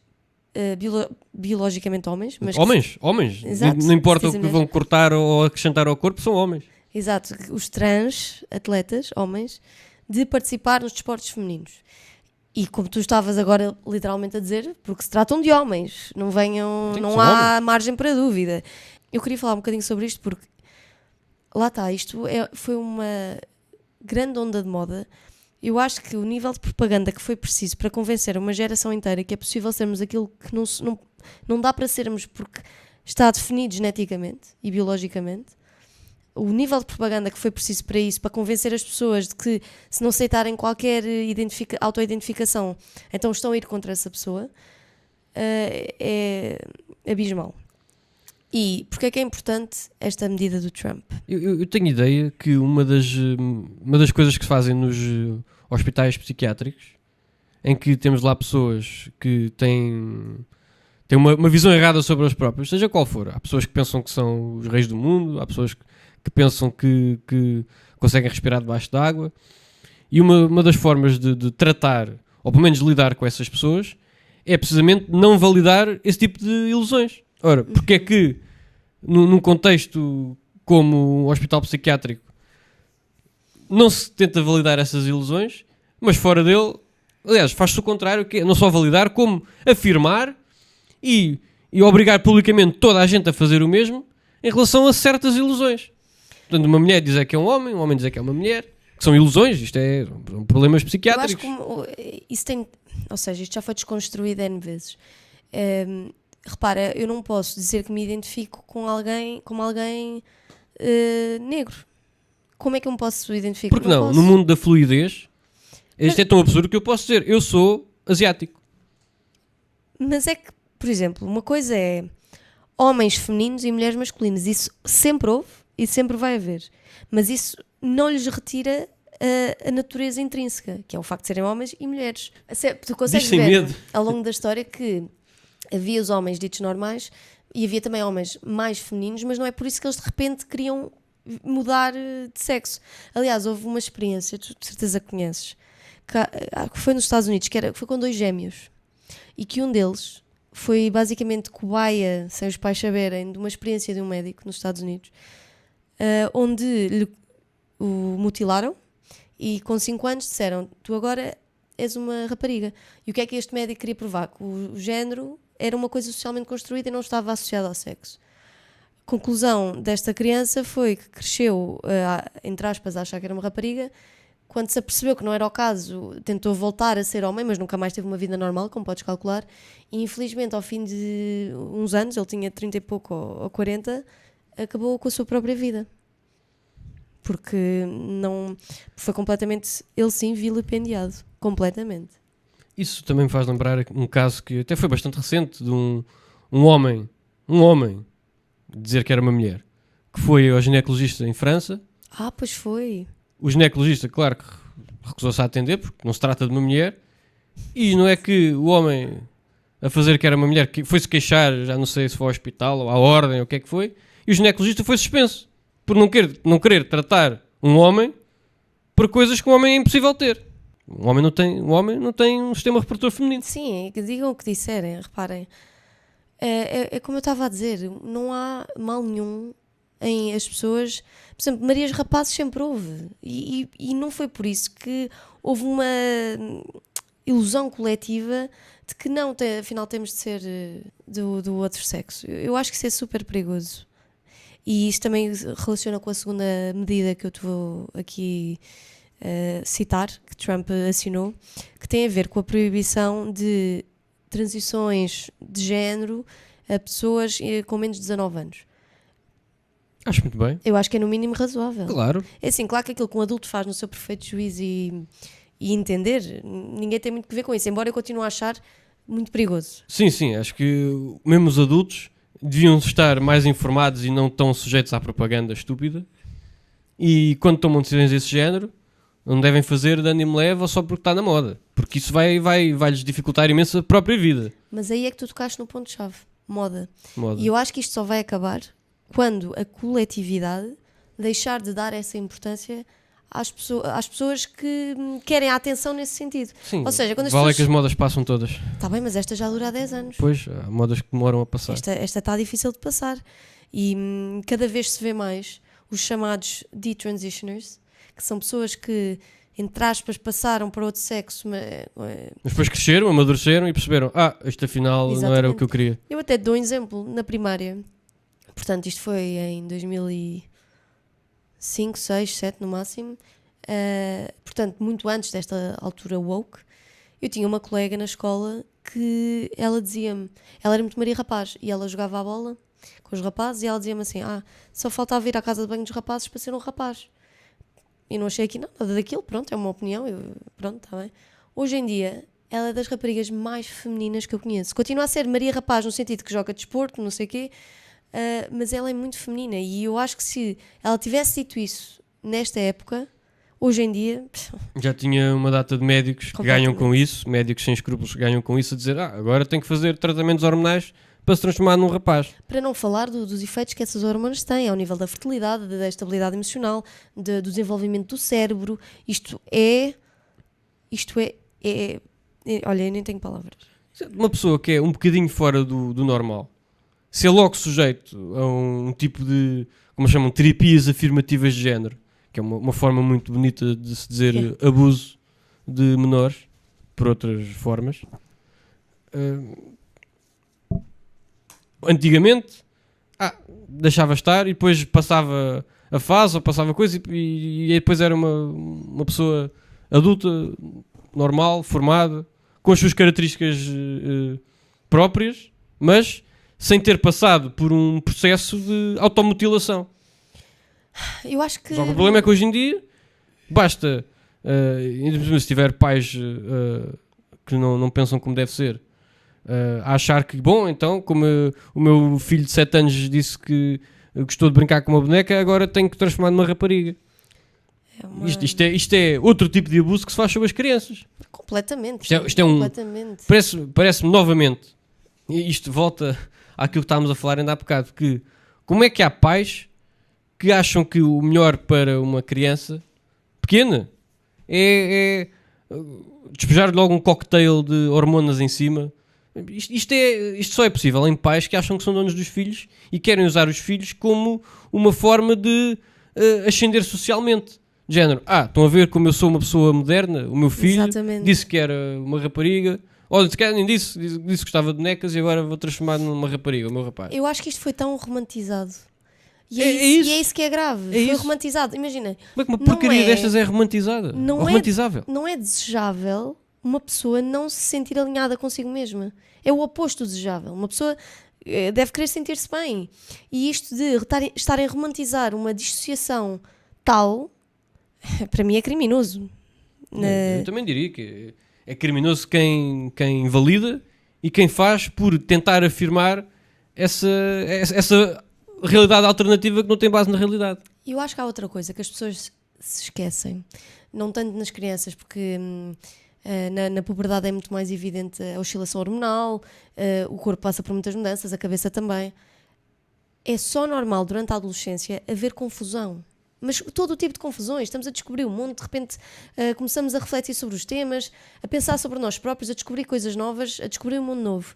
biologicamente homens. Mas homens. Exato, não importa o que vão cortar ou acrescentar ao corpo, são homens. Exato, os trans atletas, homens, de participar nos desportos femininos. E como tu estavas agora literalmente a dizer, porque se tratam de homens, não venham, Sim, não há homens. margem para dúvida. Eu queria falar um bocadinho sobre isto porque lá está, isto foi uma grande onda de moda. Eu acho que o nível de propaganda que foi preciso para convencer uma geração inteira que é possível sermos aquilo que não dá para sermos porque está definido geneticamente e biologicamente. O nível de propaganda que foi preciso para isso, para convencer as pessoas de que se não aceitarem qualquer auto-identificação, então estão a ir contra essa pessoa, é abismal. E porquê é que é importante esta medida do Trump? Eu tenho ideia que uma das coisas que se fazem nos hospitais psiquiátricos, em que temos lá pessoas que têm uma visão errada sobre eles próprios, seja qual for. Há pessoas que pensam que são os reis do mundo, há pessoas que pensam que conseguem respirar debaixo d'água. E uma das formas de tratar, ou pelo menos de lidar com essas pessoas, é precisamente não validar esse tipo de ilusões. Ora, porque é que num contexto como um hospital psiquiátrico não se tenta validar essas ilusões, mas fora dele, aliás, faz-se o contrário, que é não só validar, como afirmar e obrigar publicamente toda a gente a fazer o mesmo em relação a certas ilusões. Portanto, uma mulher dizer que é um homem dizer que é uma mulher, que são ilusões, isto é problemas Eu acho psiquiátricos. que isso tem, ou seja, isto já foi desconstruído N vezes. Repara, eu não posso dizer que me identifico com alguém, como alguém negro. Como é que eu me posso identificar? Porque não? Posso. No mundo da fluidez, isto é tão absurdo que eu posso dizer, eu sou asiático. Mas é que, por exemplo, uma coisa é homens femininos e mulheres masculinas. Isso sempre houve e sempre vai haver. Mas isso não lhes retira a natureza intrínseca, que é o facto de serem homens e mulheres. Tu consegues Diz sem ver medo. ao longo da história que havia os homens ditos normais e havia também homens mais femininos, mas não é por isso que eles de repente queriam mudar de sexo. Aliás, houve uma experiência, tu de certeza conheces, que foi nos Estados Unidos, que foi com 2 gêmeos, e que um deles foi basicamente cobaia, sem os pais saberem, de uma experiência de um médico nos Estados Unidos, onde lhe o mutilaram e com 5 anos disseram, tu agora és uma rapariga. E o que é que este médico queria provar? Que o género era uma coisa socialmente construída e não estava associada ao sexo. A conclusão desta criança foi que cresceu, entre aspas, a achar que era uma rapariga. Quando se apercebeu que não era o caso, tentou voltar a ser homem, mas nunca mais teve uma vida normal, como podes calcular. E infelizmente, ao fim de uns anos, ele tinha 30 e pouco ou 40, acabou com a sua própria vida. Porque não foi completamente, ele sim, vilipendiado. Completamente. Isso também me faz lembrar um caso que até foi bastante recente, de um homem dizer que era uma mulher, que foi ao ginecologista em França. Pois foi. O ginecologista, claro que recusou-se a atender, porque não se trata de uma mulher, e não é que o homem a fazer que era uma mulher foi-se queixar, já não sei se foi ao hospital ou à ordem ou o que é que foi, e o ginecologista foi suspenso por não querer tratar um homem por coisas que um homem é impossível ter. Um homem não tem um sistema reprodutor feminino. Sim, que digam o que disserem, reparem. É como eu estava a dizer, não há mal nenhum em as pessoas. Por exemplo, Marias Rapazes sempre houve. E não foi por isso que houve uma ilusão coletiva de que não, afinal temos de ser do outro sexo. Eu acho que isso é super perigoso. E isto também relaciona com a segunda medida que eu te vou aqui citar, que Trump assinou, que tem a ver com a proibição de transições de género a pessoas com menos de 19 anos. Acho muito bem. Eu acho que é no mínimo razoável. Claro. É assim, claro que aquilo que um adulto faz no seu perfeito juízo e entender, ninguém tem muito que ver com isso, embora eu continue a achar muito perigoso. Sim, acho que mesmo os adultos deviam estar mais informados e não tão sujeitos à propaganda estúpida. E quando tomam decisões desse género, não devem fazer de ânimo leve ou só porque está na moda. Porque isso vai-lhes dificultar imenso a própria vida. Mas aí é que tu tocaste no ponto-chave. Moda. Moda. E eu acho que isto só vai acabar quando a coletividade deixar de dar essa importância às pessoas que querem a atenção nesse sentido. Sim, ou seja, quando as vale pessoas... que as modas passam todas. Está bem, mas esta já dura há 10 anos. Pois, há modas que demoram a passar. Esta está difícil de passar. E cada vez se vê mais os chamados detransitioners, que são pessoas que, entre aspas, passaram para outro sexo. Mas depois cresceram, amadureceram e perceberam, isto afinal não era o que eu queria. Eu até te dou um exemplo. Na primária, portanto, isto foi em 2005, 6, 7 no máximo, portanto, muito antes desta altura woke, eu tinha uma colega na escola que ela dizia-me, ela era muito Maria Rapaz, e ela jogava a bola com os rapazes, e ela dizia-me assim, só faltava ir à casa de banho dos rapazes para ser um rapaz. E não achei aqui nada daquilo, pronto, é uma opinião, pronto, está bem. Hoje em dia, ela é das raparigas mais femininas que eu conheço. Continua a ser Maria Rapaz no sentido que joga desporto, não sei o quê, mas ela é muito feminina, e eu acho que se ela tivesse dito isso nesta época, hoje em dia... Já tinha uma data de médicos que ganham com isso, médicos sem escrúpulos que ganham com isso, a dizer, agora tem que fazer tratamentos hormonais para se transformar num rapaz. Para não falar dos efeitos que essas hormonas têm ao nível da fertilidade, da estabilidade emocional, do desenvolvimento do cérebro. Isto é... Olha, eu nem tenho palavras. Uma pessoa que é um bocadinho fora do normal, se é logo sujeito a um tipo de, como chamam, terapias afirmativas de género, que é uma forma muito bonita de se dizer abuso de menores, por outras formas. Antigamente, deixava estar e depois passava a fase ou passava coisa e depois era uma pessoa adulta, normal, formada, com as suas características próprias, mas sem ter passado por um processo de automutilação. Eu acho que... Só que o problema é que hoje em dia basta, se tiver pais que não pensam como deve ser, a achar que, bom, então, como o meu filho de 7 anos disse que gostou de brincar com uma boneca, agora tenho que transformar numa rapariga. Isto é outro tipo de abuso que se faz sobre as crianças. Completamente. Isto é completamente. Parece-me novamente, e isto volta àquilo que estávamos a falar ainda há bocado, que como é que há pais que acham que o melhor para uma criança pequena é despejar logo um cocktail de hormonas em cima. Isto só é possível em pais que acham que são donos dos filhos e querem usar os filhos como uma forma de ascender socialmente. De género, estão a ver como eu sou uma pessoa moderna? O meu filho disse que era uma rapariga. Olha, se calhar nem disse que gostava de bonecas e agora vou transformar numa rapariga, o meu rapaz. Eu acho que isto foi tão romantizado. E É isso. E é isso que é grave. Foi romantizado. Imagina. Como é que uma porcaria destas é romantizada? Romantizável. Não é desejável uma pessoa não se sentir alinhada consigo mesma. É o oposto do desejável. Uma pessoa deve querer sentir-se bem. E isto de estarem a romantizar uma dissociação tal, para mim é criminoso. Eu também diria que é criminoso quem invalida e quem faz por tentar afirmar essa realidade alternativa que não tem base na realidade. Eu acho que há outra coisa que as pessoas se esquecem, não tanto nas crianças, porque na puberdade é muito mais evidente a oscilação hormonal, o corpo passa por muitas mudanças, a cabeça também. É só normal durante a adolescência haver confusão. Mas todo o tipo de confusões, estamos a descobrir o mundo, de repente começamos a refletir sobre os temas, a pensar sobre nós próprios, a descobrir coisas novas, a descobrir um mundo novo.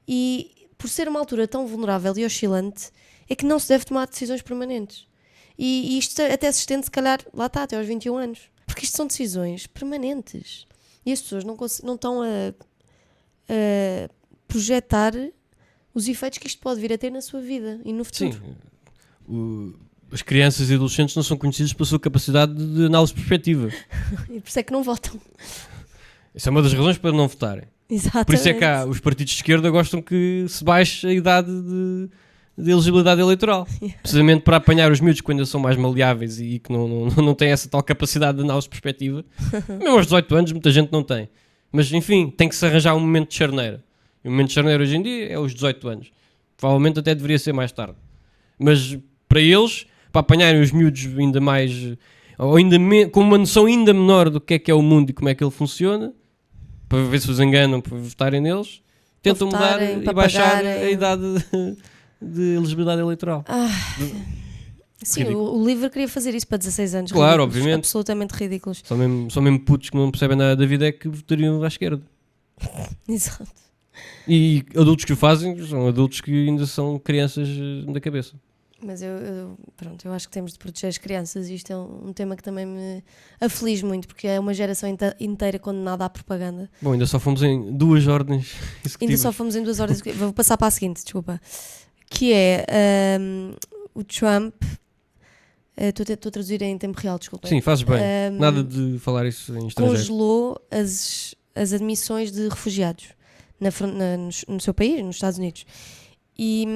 E por ser uma altura tão vulnerável e oscilante, é que não se deve tomar decisões permanentes. E isto até se estende, se calhar, lá está, até aos 21 anos. Porque isto são decisões permanentes. E as pessoas não estão a projetar os efeitos que isto pode vir a ter na sua vida e no futuro. Sim. As crianças e adolescentes não são conhecidas pela sua capacidade de análise de perspectiva. E por isso é que não votam. Essa é uma das razões para não votarem. Exatamente. Por isso é que os partidos de esquerda gostam que se baixe a idade de elegibilidade eleitoral. Precisamente para apanhar os miúdos que ainda são mais maleáveis e que não têm essa tal capacidade de análise de perspectiva. Mesmo aos 18 anos muita gente não tem. Mas enfim, tem que se arranjar um momento de charneira. E o momento de charneira hoje em dia é aos 18 anos. Provavelmente até deveria ser mais tarde. Mas para eles, para apanharem os miúdos ainda mais, ou com uma noção ainda menor do que é o mundo e como é que ele funciona, para ver se os enganam, para votarem neles, tentam mudar e baixar a idade de elegibilidade eleitoral. Sim, o LIVRE queria fazer isso para 16 anos. Claro, ridículos, obviamente. Absolutamente ridículos. São mesmo putos que não percebem nada da vida é que votariam à esquerda. Exato. E adultos que o fazem são adultos que ainda são crianças da cabeça. Mas eu acho que temos de proteger as crianças e isto é um tema que também me aflige muito, porque é uma geração inteira condenada à propaganda. Bom, ainda só fomos em 2 ordens executivas. Ainda só fomos em 2 ordens. Vou passar para a seguinte, desculpa. Que é o Trump. Estou a traduzir em tempo real, desculpa. Sim, fazes bem. Nada de falar isso em estrangeiro. Congelou as admissões de refugiados no seu país, nos Estados Unidos. E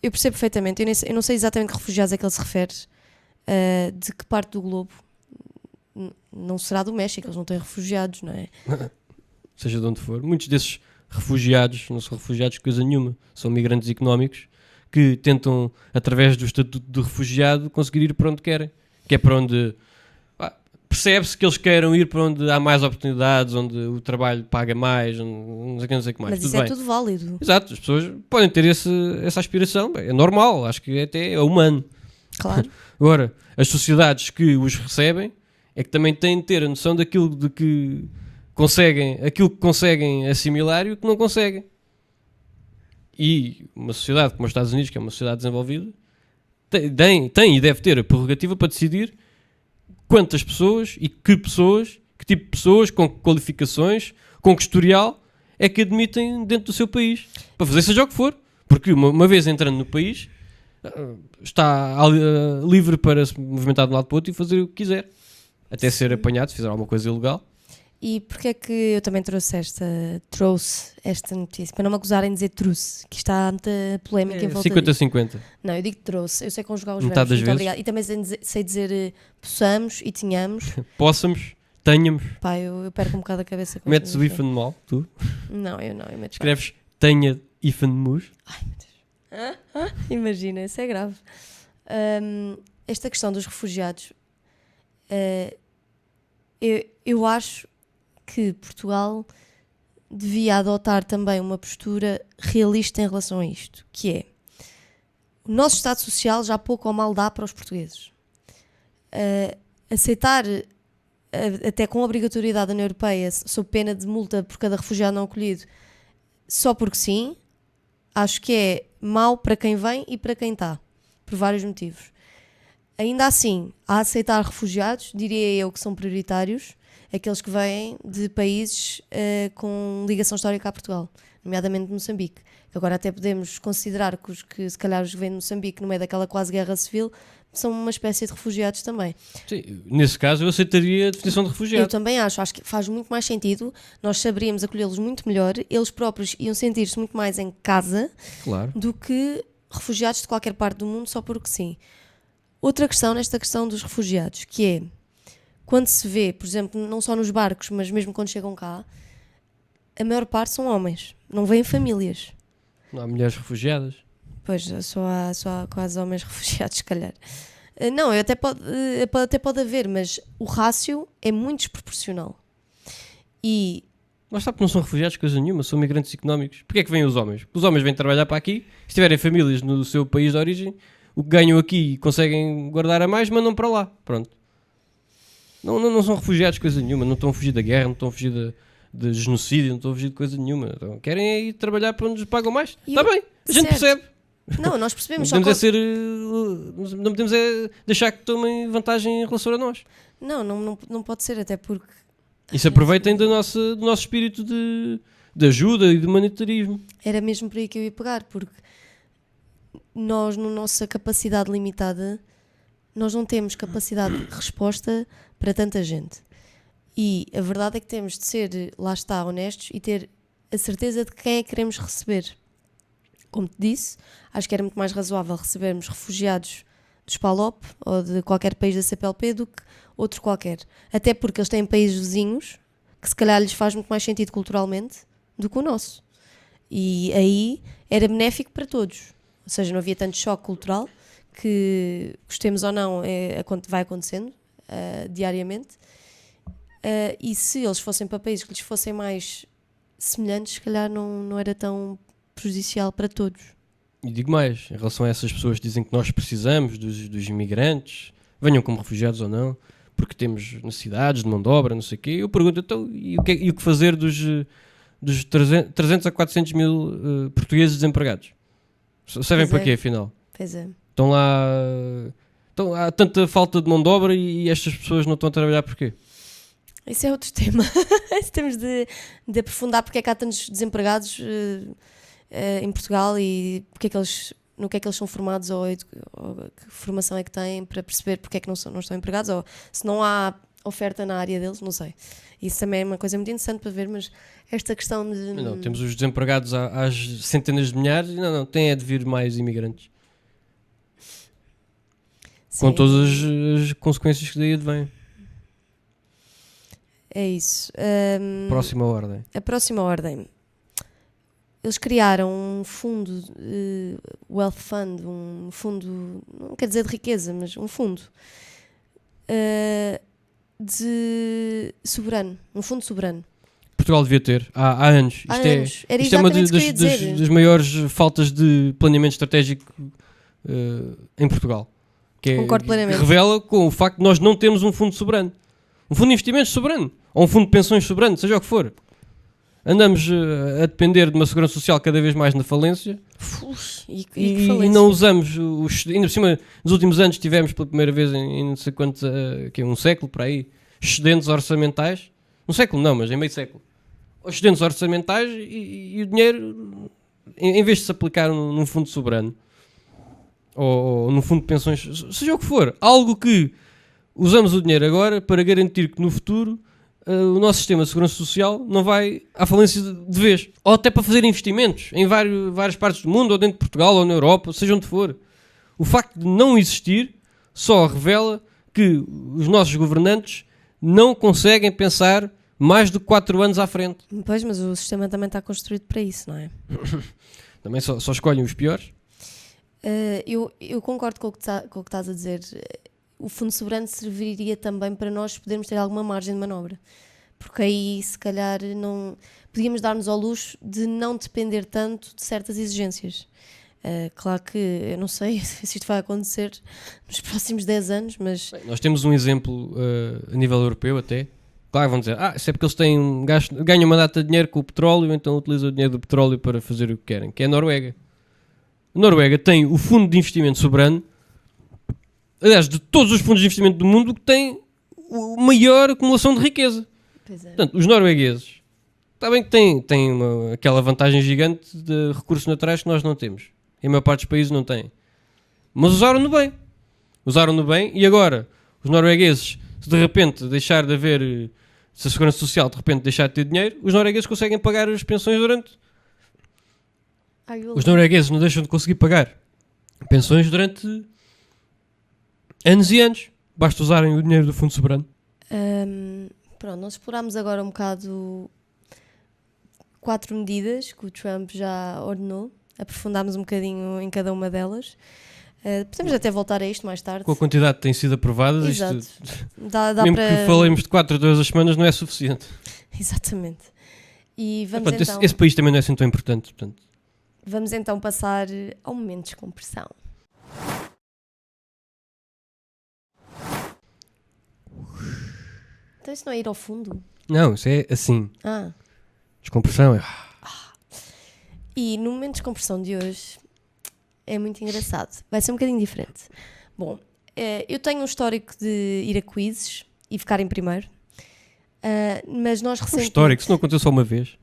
eu percebo perfeitamente. Eu não sei exatamente que refugiados é que ele se refere, de que parte do globo. Não será do México, eles não têm refugiados, não é? Seja de onde for. Muitos desses refugiados não são refugiados coisa nenhuma. São migrantes económicos que tentam, através do estatuto de refugiado, conseguir ir para onde querem. Que é para onde... percebe-se que eles queiram ir para onde há mais oportunidades, onde o trabalho paga mais, não sei o que mais. Mas isso é tudo válido. Exato, as pessoas podem ter essa aspiração, é normal, acho que até é humano. Claro. Agora, as sociedades que os recebem é que também têm de ter a noção daquilo de que aquilo que conseguem assimilar e o que não conseguem. E uma sociedade como os Estados Unidos, que é uma sociedade desenvolvida, tem e deve ter a prerrogativa para decidir quantas pessoas e que tipo de pessoas, com que qualificações, com que historial é que admitem dentro do seu país. Para fazer seja o que for. Porque uma vez entrando no país, está livre para se movimentar de um lado para o outro e fazer o que quiser. Até ser apanhado, se fizer alguma coisa ilegal. E porquê é que eu também trouxe esta notícia? Para não me acusarem de dizer trouxe, que está muita polémica em volta disso. 50-50. Não, eu digo trouxe, eu sei conjugar os Metade verbos, das muito vezes. obrigada. E também sei dizer possamos e tenhamos. Possamos, tenhamos. Pá, eu perco um bocado a cabeça com Metes isso. o if and mal, tu. Não, eu meto Escreves tenha if and mus. Ai, meu Deus. Imagina, isso é grave. Esta questão dos refugiados, eu acho que Portugal devia adotar também uma postura realista em relação a isto, que é o nosso Estado Social já pouco ou mal dá para os portugueses. Aceitar, até com obrigatoriedade da União Europeia, sob pena de multa por cada refugiado não acolhido, só porque sim, acho que é mau para quem vem e para quem está, por vários motivos. Ainda assim, a aceitar refugiados, diria eu que são prioritários, aqueles que vêm de países com ligação histórica a Portugal, nomeadamente Moçambique. Agora até podemos considerar que os que se calhar os que vêm de Moçambique no meio daquela quase guerra civil são uma espécie de refugiados também. Sim, nesse caso eu aceitaria a definição de refugiado. Eu também acho que faz muito mais sentido, nós saberíamos acolhê-los muito melhor, eles próprios iam sentir-se muito mais em casa, Claro. do que refugiados de qualquer parte do mundo só porque sim. Outra questão nesta questão dos refugiados, que é, quando se vê, por exemplo, não só nos barcos, mas mesmo quando chegam cá, a maior parte são homens, não vêm famílias. Não há mulheres refugiadas. Pois, só há quase homens refugiados, se calhar. Não, até pode haver, mas o rácio é muito desproporcional. E Mas sabe que não são refugiados coisa nenhuma, são migrantes económicos. Porquê é que vêm os homens? Os homens vêm trabalhar para aqui, se tiverem famílias no seu país de origem, o que ganham aqui e conseguem guardar a mais, mandam para lá. Pronto. Não são refugiados coisa nenhuma, não estão a fugir da guerra, não estão a fugir de genocídio, não estão a fugir de coisa nenhuma. Então, querem é ir trabalhar para onde lhes pagam mais. Está bem, a gente percebe. Não, nós percebemos. Não podemos deixar que tomem vantagem em relação a nós. Não pode ser, até porque... E se aproveitem do nosso espírito de ajuda e de humanitarismo. Era mesmo por aí que eu ia pegar, porque nós, na nossa capacidade limitada, nós não temos capacidade de resposta para tanta gente. E a verdade é que temos de ser, lá está, honestos e ter a certeza de quem é que queremos receber. Como te disse, acho que era muito mais razoável recebermos refugiados dos PALOP ou de qualquer país da CPLP do que outro qualquer. Até porque eles têm países vizinhos que se calhar lhes faz muito mais sentido culturalmente do que o nosso. E aí era benéfico para todos. Ou seja, não havia tanto choque cultural que, gostemos ou não, vai acontecendo diariamente. E se eles fossem para países que lhes fossem mais semelhantes, se calhar não era tão prejudicial para todos. E digo mais, em relação a essas pessoas que dizem que nós precisamos dos imigrantes, venham como refugiados ou não, porque temos necessidades de mão de obra, não sei o quê, eu pergunto, então, e o que fazer dos 300 a 400 mil portugueses desempregados? Servem para quê, afinal? Pois é. Estão lá... há tanta falta de mão de obra e estas pessoas não estão a trabalhar porquê? Isso é outro tema. Temos de aprofundar porque é que há tantos desempregados em Portugal e no que é que eles são formados ou que formação é que têm para perceber porque é que não estão empregados ou se não há oferta na área deles, não sei. Isso também é uma coisa muito interessante para ver, mas esta questão de... Não, temos os desempregados às centenas de milhares e não, tem é de vir mais imigrantes. Sim. Com todas as consequências que daí advêm. É isso. Próxima ordem. A próxima ordem. Eles criaram um fundo, Wealth Fund, um fundo, não quer dizer de riqueza, mas um fundo de soberano, um fundo soberano. Portugal devia ter, há anos. Isto é uma das maiores faltas de planeamento estratégico em Portugal. Concordo plenamente. Revela com o facto de nós não termos um fundo soberano. Um fundo de investimentos soberano. Ou um fundo de pensões soberano, seja o que for. Andamos a depender de uma segurança social cada vez mais na falência. E não usamos, ainda por cima, nos últimos anos tivemos pela primeira vez em não sei quantos, um século, por aí, excedentes orçamentais. Um século não, mas em meio século. Excedentes orçamentais e o dinheiro, em vez de se aplicar num fundo soberano, ou no fundo de pensões, seja o que for, algo que usamos o dinheiro agora para garantir que no futuro o nosso sistema de segurança social não vai à falência de vez. Ou até para fazer investimentos em várias partes do mundo, ou dentro de Portugal, ou na Europa, seja onde for. O facto de não existir só revela que os nossos governantes não conseguem pensar mais de 4 anos à frente. Pois, mas o sistema também está construído para isso, não é? Também só escolhem os piores. Eu concordo com o que estás a dizer. O Fundo Soberano serviria também para nós podermos ter alguma margem de manobra. Porque aí, se calhar, não podíamos dar-nos ao luxo de não depender tanto de certas exigências. Claro que eu não sei se isto vai acontecer nos próximos 10 anos, mas... Bem, nós temos um exemplo a nível europeu até. Claro, vão dizer, isso é porque eles têm ganham uma data de dinheiro com o petróleo, então utilizam o dinheiro do petróleo para fazer o que querem, que é a Noruega. A Noruega tem o Fundo de Investimento Soberano, aliás, de todos os fundos de investimento do mundo, que tem a maior acumulação de riqueza. Pois é. Portanto, os noruegueses, está bem que têm aquela vantagem gigante de recursos naturais que nós não temos. E a maior parte dos países não tem. Mas usaram-no bem. Usaram-no bem e agora, os noruegueses, se de repente deixar de haver, se a segurança social de repente deixar de ter dinheiro, os noruegueses conseguem pagar as pensões durante... Os noruegueses não deixam de conseguir pagar pensões durante anos e anos. Basta usarem o dinheiro do Fundo Soberano. Pronto, nós explorámos agora um bocado 4 medidas que o Trump já ordenou. Aprofundámos um bocadinho em cada uma delas. Podemos até voltar a isto mais tarde. Com a quantidade que tem sido aprovada, Exato. Isto, dá mesmo para... que falemos de 4 todas as semanas, não é suficiente. Exatamente. E vamos Portanto, então... esse país também não é assim tão importante. Portanto. Vamos então passar ao momento de descompressão. Então isso não é ir ao fundo? Não, isso é assim. Ah. Descompressão é... E no momento de descompressão de hoje é muito engraçado. Vai ser um bocadinho diferente. Bom, eu tenho um histórico de ir a quizzes e ficar em primeiro. Mas nós recentemente... Histórico, isso não aconteceu só uma vez.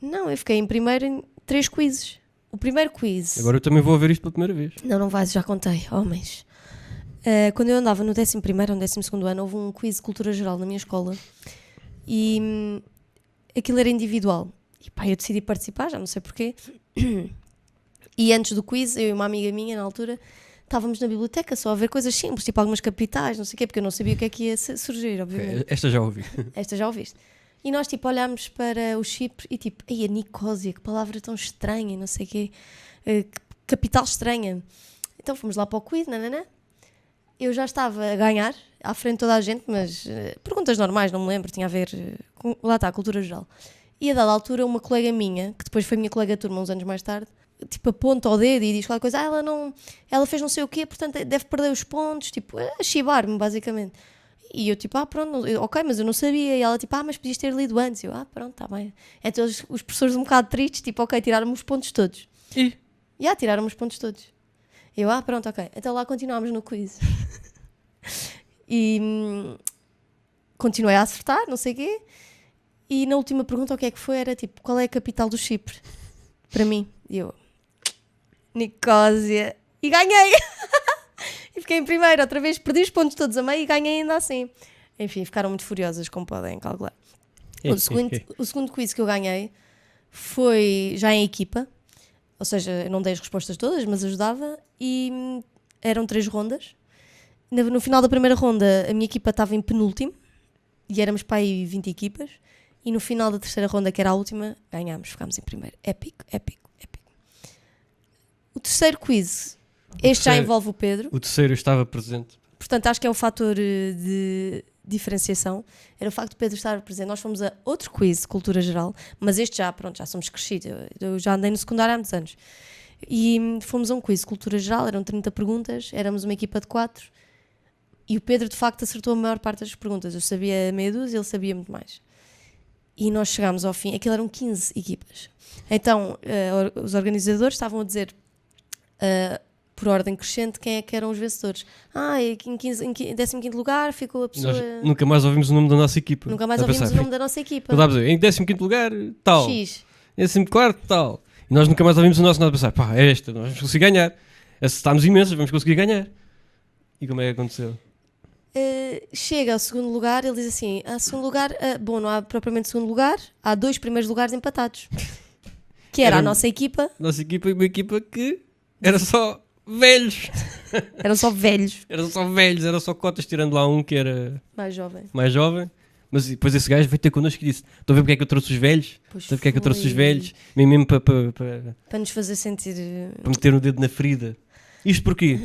Não, eu fiquei em primeiro em 3 quizzes. O primeiro quiz... Agora eu também vou a ver isto pela primeira vez. Não vais, já contei, homens. Quando eu andava no 11º ou no 12º ano, houve um quiz de cultura geral na minha escola e aquilo era individual. E pá, eu decidi participar, já não sei porquê. E antes do quiz, eu e uma amiga minha, na altura, estávamos na biblioteca só a ver coisas simples, tipo algumas capitais, não sei o quê, porque eu não sabia o que é que ia surgir, obviamente. Esta já ouvi. Esta já ouviste. E nós, tipo, olhámos para o Chipre e, tipo, a Nicósia, que palavra tão estranha, não sei o quê, capital estranha. Então fomos lá para o quiz, nananã. Eu já estava a ganhar, à frente de toda a gente, mas perguntas normais, não me lembro, tinha a ver com, lá está, a cultura geral. E a dada altura, uma colega minha, que depois foi minha colega de turma uns anos mais tarde, tipo, aponta o dedo e diz qualquer coisa, ela fez não sei o quê, portanto deve perder os pontos, tipo, a chibar-me, basicamente. E eu, tipo, pronto, ok, mas eu não sabia. E ela, tipo, mas podias ter lido antes. Eu, pronto, está bem. Então os professores um bocado tristes, tipo, ok, tiraram-me os pontos todos. E? Tiraram-me os pontos todos. Eu, pronto, ok. Então lá continuámos no quiz. E continuei a acertar, não sei o quê. E na última pergunta, o que é que foi? Era, tipo, qual é a capital do Chipre? Para mim. E eu, Nicósia. E ganhei! E fiquei em primeiro, outra vez perdi os pontos todos a meio e ganhei ainda assim. Enfim, ficaram muito furiosas, como podem calcular. O segundo quiz que eu ganhei foi já em equipa, ou seja, eu não dei as respostas todas, mas ajudava, e eram 3 rondas. No final da primeira ronda, a minha equipa estava em penúltimo, e éramos para aí 20 equipas, e no final da terceira ronda, que era a última, ganhámos, ficámos em primeiro. Épico, épico, épico. O terceiro quiz... Este já envolve o Pedro. O terceiro estava presente. Portanto, acho que é um fator de diferenciação. Era o facto de Pedro estar presente. Nós fomos a outro quiz de cultura geral, mas este já somos crescidos. Eu já andei no secundário há muitos anos. E fomos a um quiz de cultura geral, eram 30 perguntas, éramos uma equipa de 4. E o Pedro, de facto, acertou a maior parte das perguntas. Eu sabia meia dúzia, ele sabia muito mais. E nós chegámos ao fim, aquilo eram 15 equipas. Então, os organizadores estavam a dizer... por ordem crescente, quem é que eram os vencedores. Em 15º lugar ficou a pessoa... Nós nunca mais ouvimos o nome da nossa equipa. Nunca mais ouvimos o nome da nossa equipa. Ele estava a dizer, em 15º lugar, tal. X. Em 14º, tal. E nós nunca mais ouvimos o nosso nome a pensar, é esta, nós vamos conseguir ganhar. Acertámos imensas, vamos conseguir ganhar. E como é que aconteceu? Chega ao segundo lugar, ele diz assim: a segundo lugar, bom, não há propriamente segundo lugar, há 2 primeiros lugares empatados. Que era a nossa equipa. Nossa equipa e uma equipa que era só velhos. Eram só velhos. Era só cotas, tirando lá um que era Mais jovem. Mas depois esse gajo veio ter connosco e disse: estão a ver porque é que eu trouxe os velhos? Pois Estão a ver porque é que eu trouxe os foi. velhos? Mesmo Para nos fazer sentir. para meter o dedo na ferida. Isto porquê?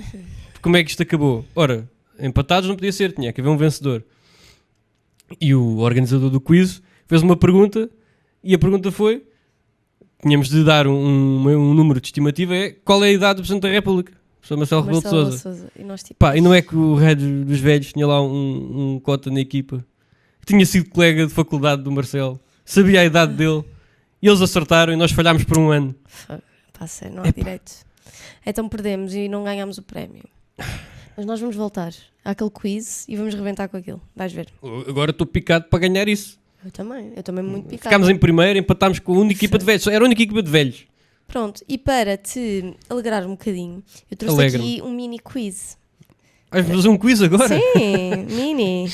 Como é que isto acabou? Ora, empatados não podia ser, tinha que haver um vencedor. E o organizador do quiz fez uma pergunta e a pergunta foi: tínhamos de dar um número de estimativa, qual é a idade do Presidente da República? O Sr. Marcelo Rebelo de Sousa. E nós tipo. Pá, e não é que o rei dos velhos tinha lá um cota na equipa que tinha sido colega de faculdade do Marcelo, sabia a idade dele e eles acertaram e nós falhámos por um ano. Pá, sério, não há direito. Então perdemos e não ganhamos o prémio. Mas nós vamos voltar àquele quiz e vamos rebentar com aquilo. Vais ver. Agora estou picado para ganhar isso. Eu também muito picado. Ficámos em primeiro, empatámos com a única equipa de velhos. Era a única equipa de velhos. Pronto, e para te alegrar um bocadinho, eu trouxe Alegra-me. aqui um mini quiz. Vais fazer um quiz agora? Sim, mini.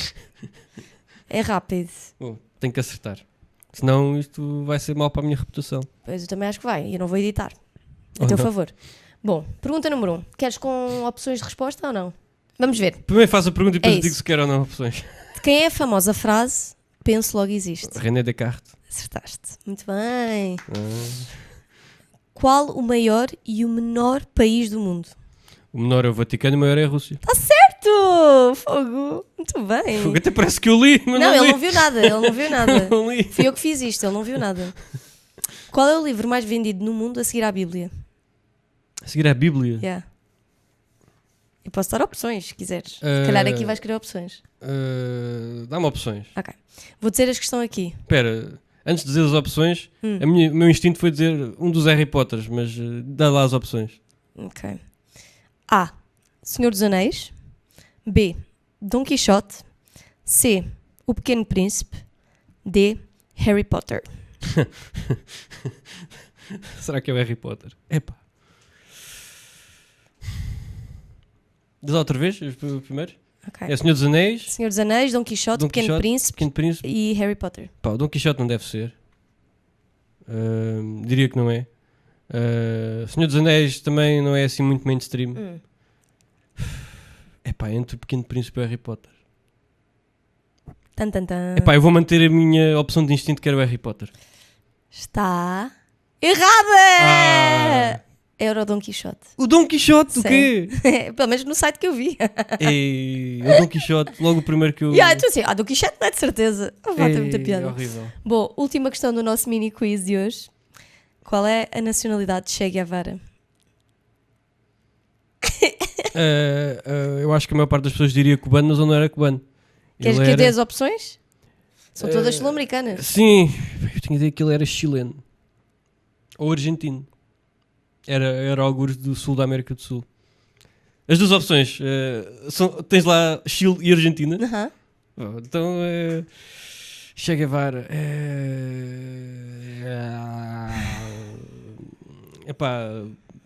É rápido. Bom, tenho que acertar. Senão isto vai ser mau para a minha reputação. Pois eu também acho que vai, e eu não vou editar. Oh, A teu não. favor. Bom, pergunta número 1. Queres com opções de resposta ou não? Vamos ver. Primeiro faz a pergunta e depois eu isso. digo se quer ou não opções. De quem é a famosa frase penso logo existe? René Descartes. Acertaste. Muito bem. Ah. Qual o maior e o menor país do mundo? O menor é o Vaticano e o maior é a Rússia. Está certo! Fogo! Muito bem. Fogo, até parece que eu li, mas Não, não ele li. não viu nada. Ele não viu nada. Não li. Fui eu que fiz isto, ele não viu nada. Qual é o livro mais vendido no mundo a seguir à Bíblia? A seguir à Bíblia. Yeah. Eu posso dar opções, se quiseres. Se Ah. calhar aqui vais querer opções. Dá-me opções. Ok. Vou dizer as que estão aqui. Espera, antes de dizer as opções, o meu instinto foi dizer um dos Harry Potters, mas dá lá as opções. Ok. A. Senhor dos Anéis. B. Dom Quixote. C. O Pequeno Príncipe. D. Harry Potter. Será que é o Harry Potter? Epá. Diz lá outra vez, os primeiros. Ok. É Senhor dos Anéis, Senhor dos Anéis, Dom Quixote, Dom Pequeno Quixote, Príncipe Pequeno Príncipe. e Harry Potter. Pá, o Dom Quixote não deve ser. Diria que não é. Senhor dos Anéis também não é assim muito mainstream. Epá, entre o Pequeno Príncipe e o Harry Potter. Tan, tan, tan. Epá, eu vou manter a minha opção de instinto que era o Harry Potter. Está errada! Ah. Era o Dom Quixote. O Dom Quixote, o Sim. quê? Pelo menos no site que eu vi. Ei, o Dom Quixote, logo o primeiro que eu... E tu assim, Dom Quixote não é de certeza. Vai ter muita Ei, piada. horrível. Bom, última questão do nosso mini quiz de hoje. Qual é a nacionalidade de Che Guevara? Eu acho que a maior parte das pessoas diria cubano, mas ele não era cubano. Queres Ele que eu dê era- as opções? São todas sul-americanas. Sim, eu tinha ideia que ele era chileno. Ou argentino. Era algures do sul da América do Sul. As duas opções, tens lá Chile e Argentina. Aham. Então, Che Guevara. Epá,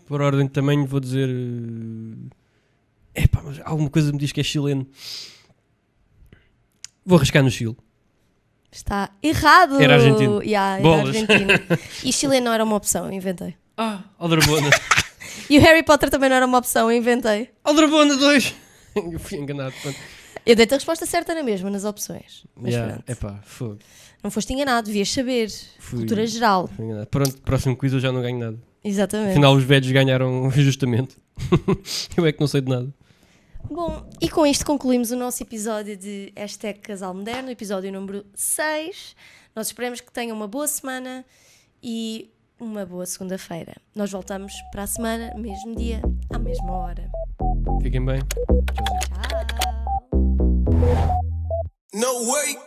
por ordem de tamanho vou dizer... Epá, mas alguma coisa me diz que é chileno. Vou arriscar no Chile. Está errado. Era argentino. Yeah, era Bolas. argentino. E chileno não era uma opção, eu inventei. Aldrabona. E o Harry Potter também não era uma opção, eu inventei. Aldrabona 2. Eu fui enganado. Pronto. Eu dei-te a resposta certa na mesma, nas opções. Mas pronto. Epá, fogo. Não foste enganado, devias saber. Fui- Cultura geral. Fui enganado. Pronto, próximo quiz eu já não ganho nada. Exatamente. Afinal, os velhos ganharam justamente. Eu é que não sei de nada. Bom, e com isto concluímos o nosso episódio de #Casal Moderno, episódio número 6. Nós esperamos que tenham uma boa semana e uma boa segunda-feira. Nós voltamos para a semana, mesmo dia, à mesma hora. Fiquem bem. Tchau! No way.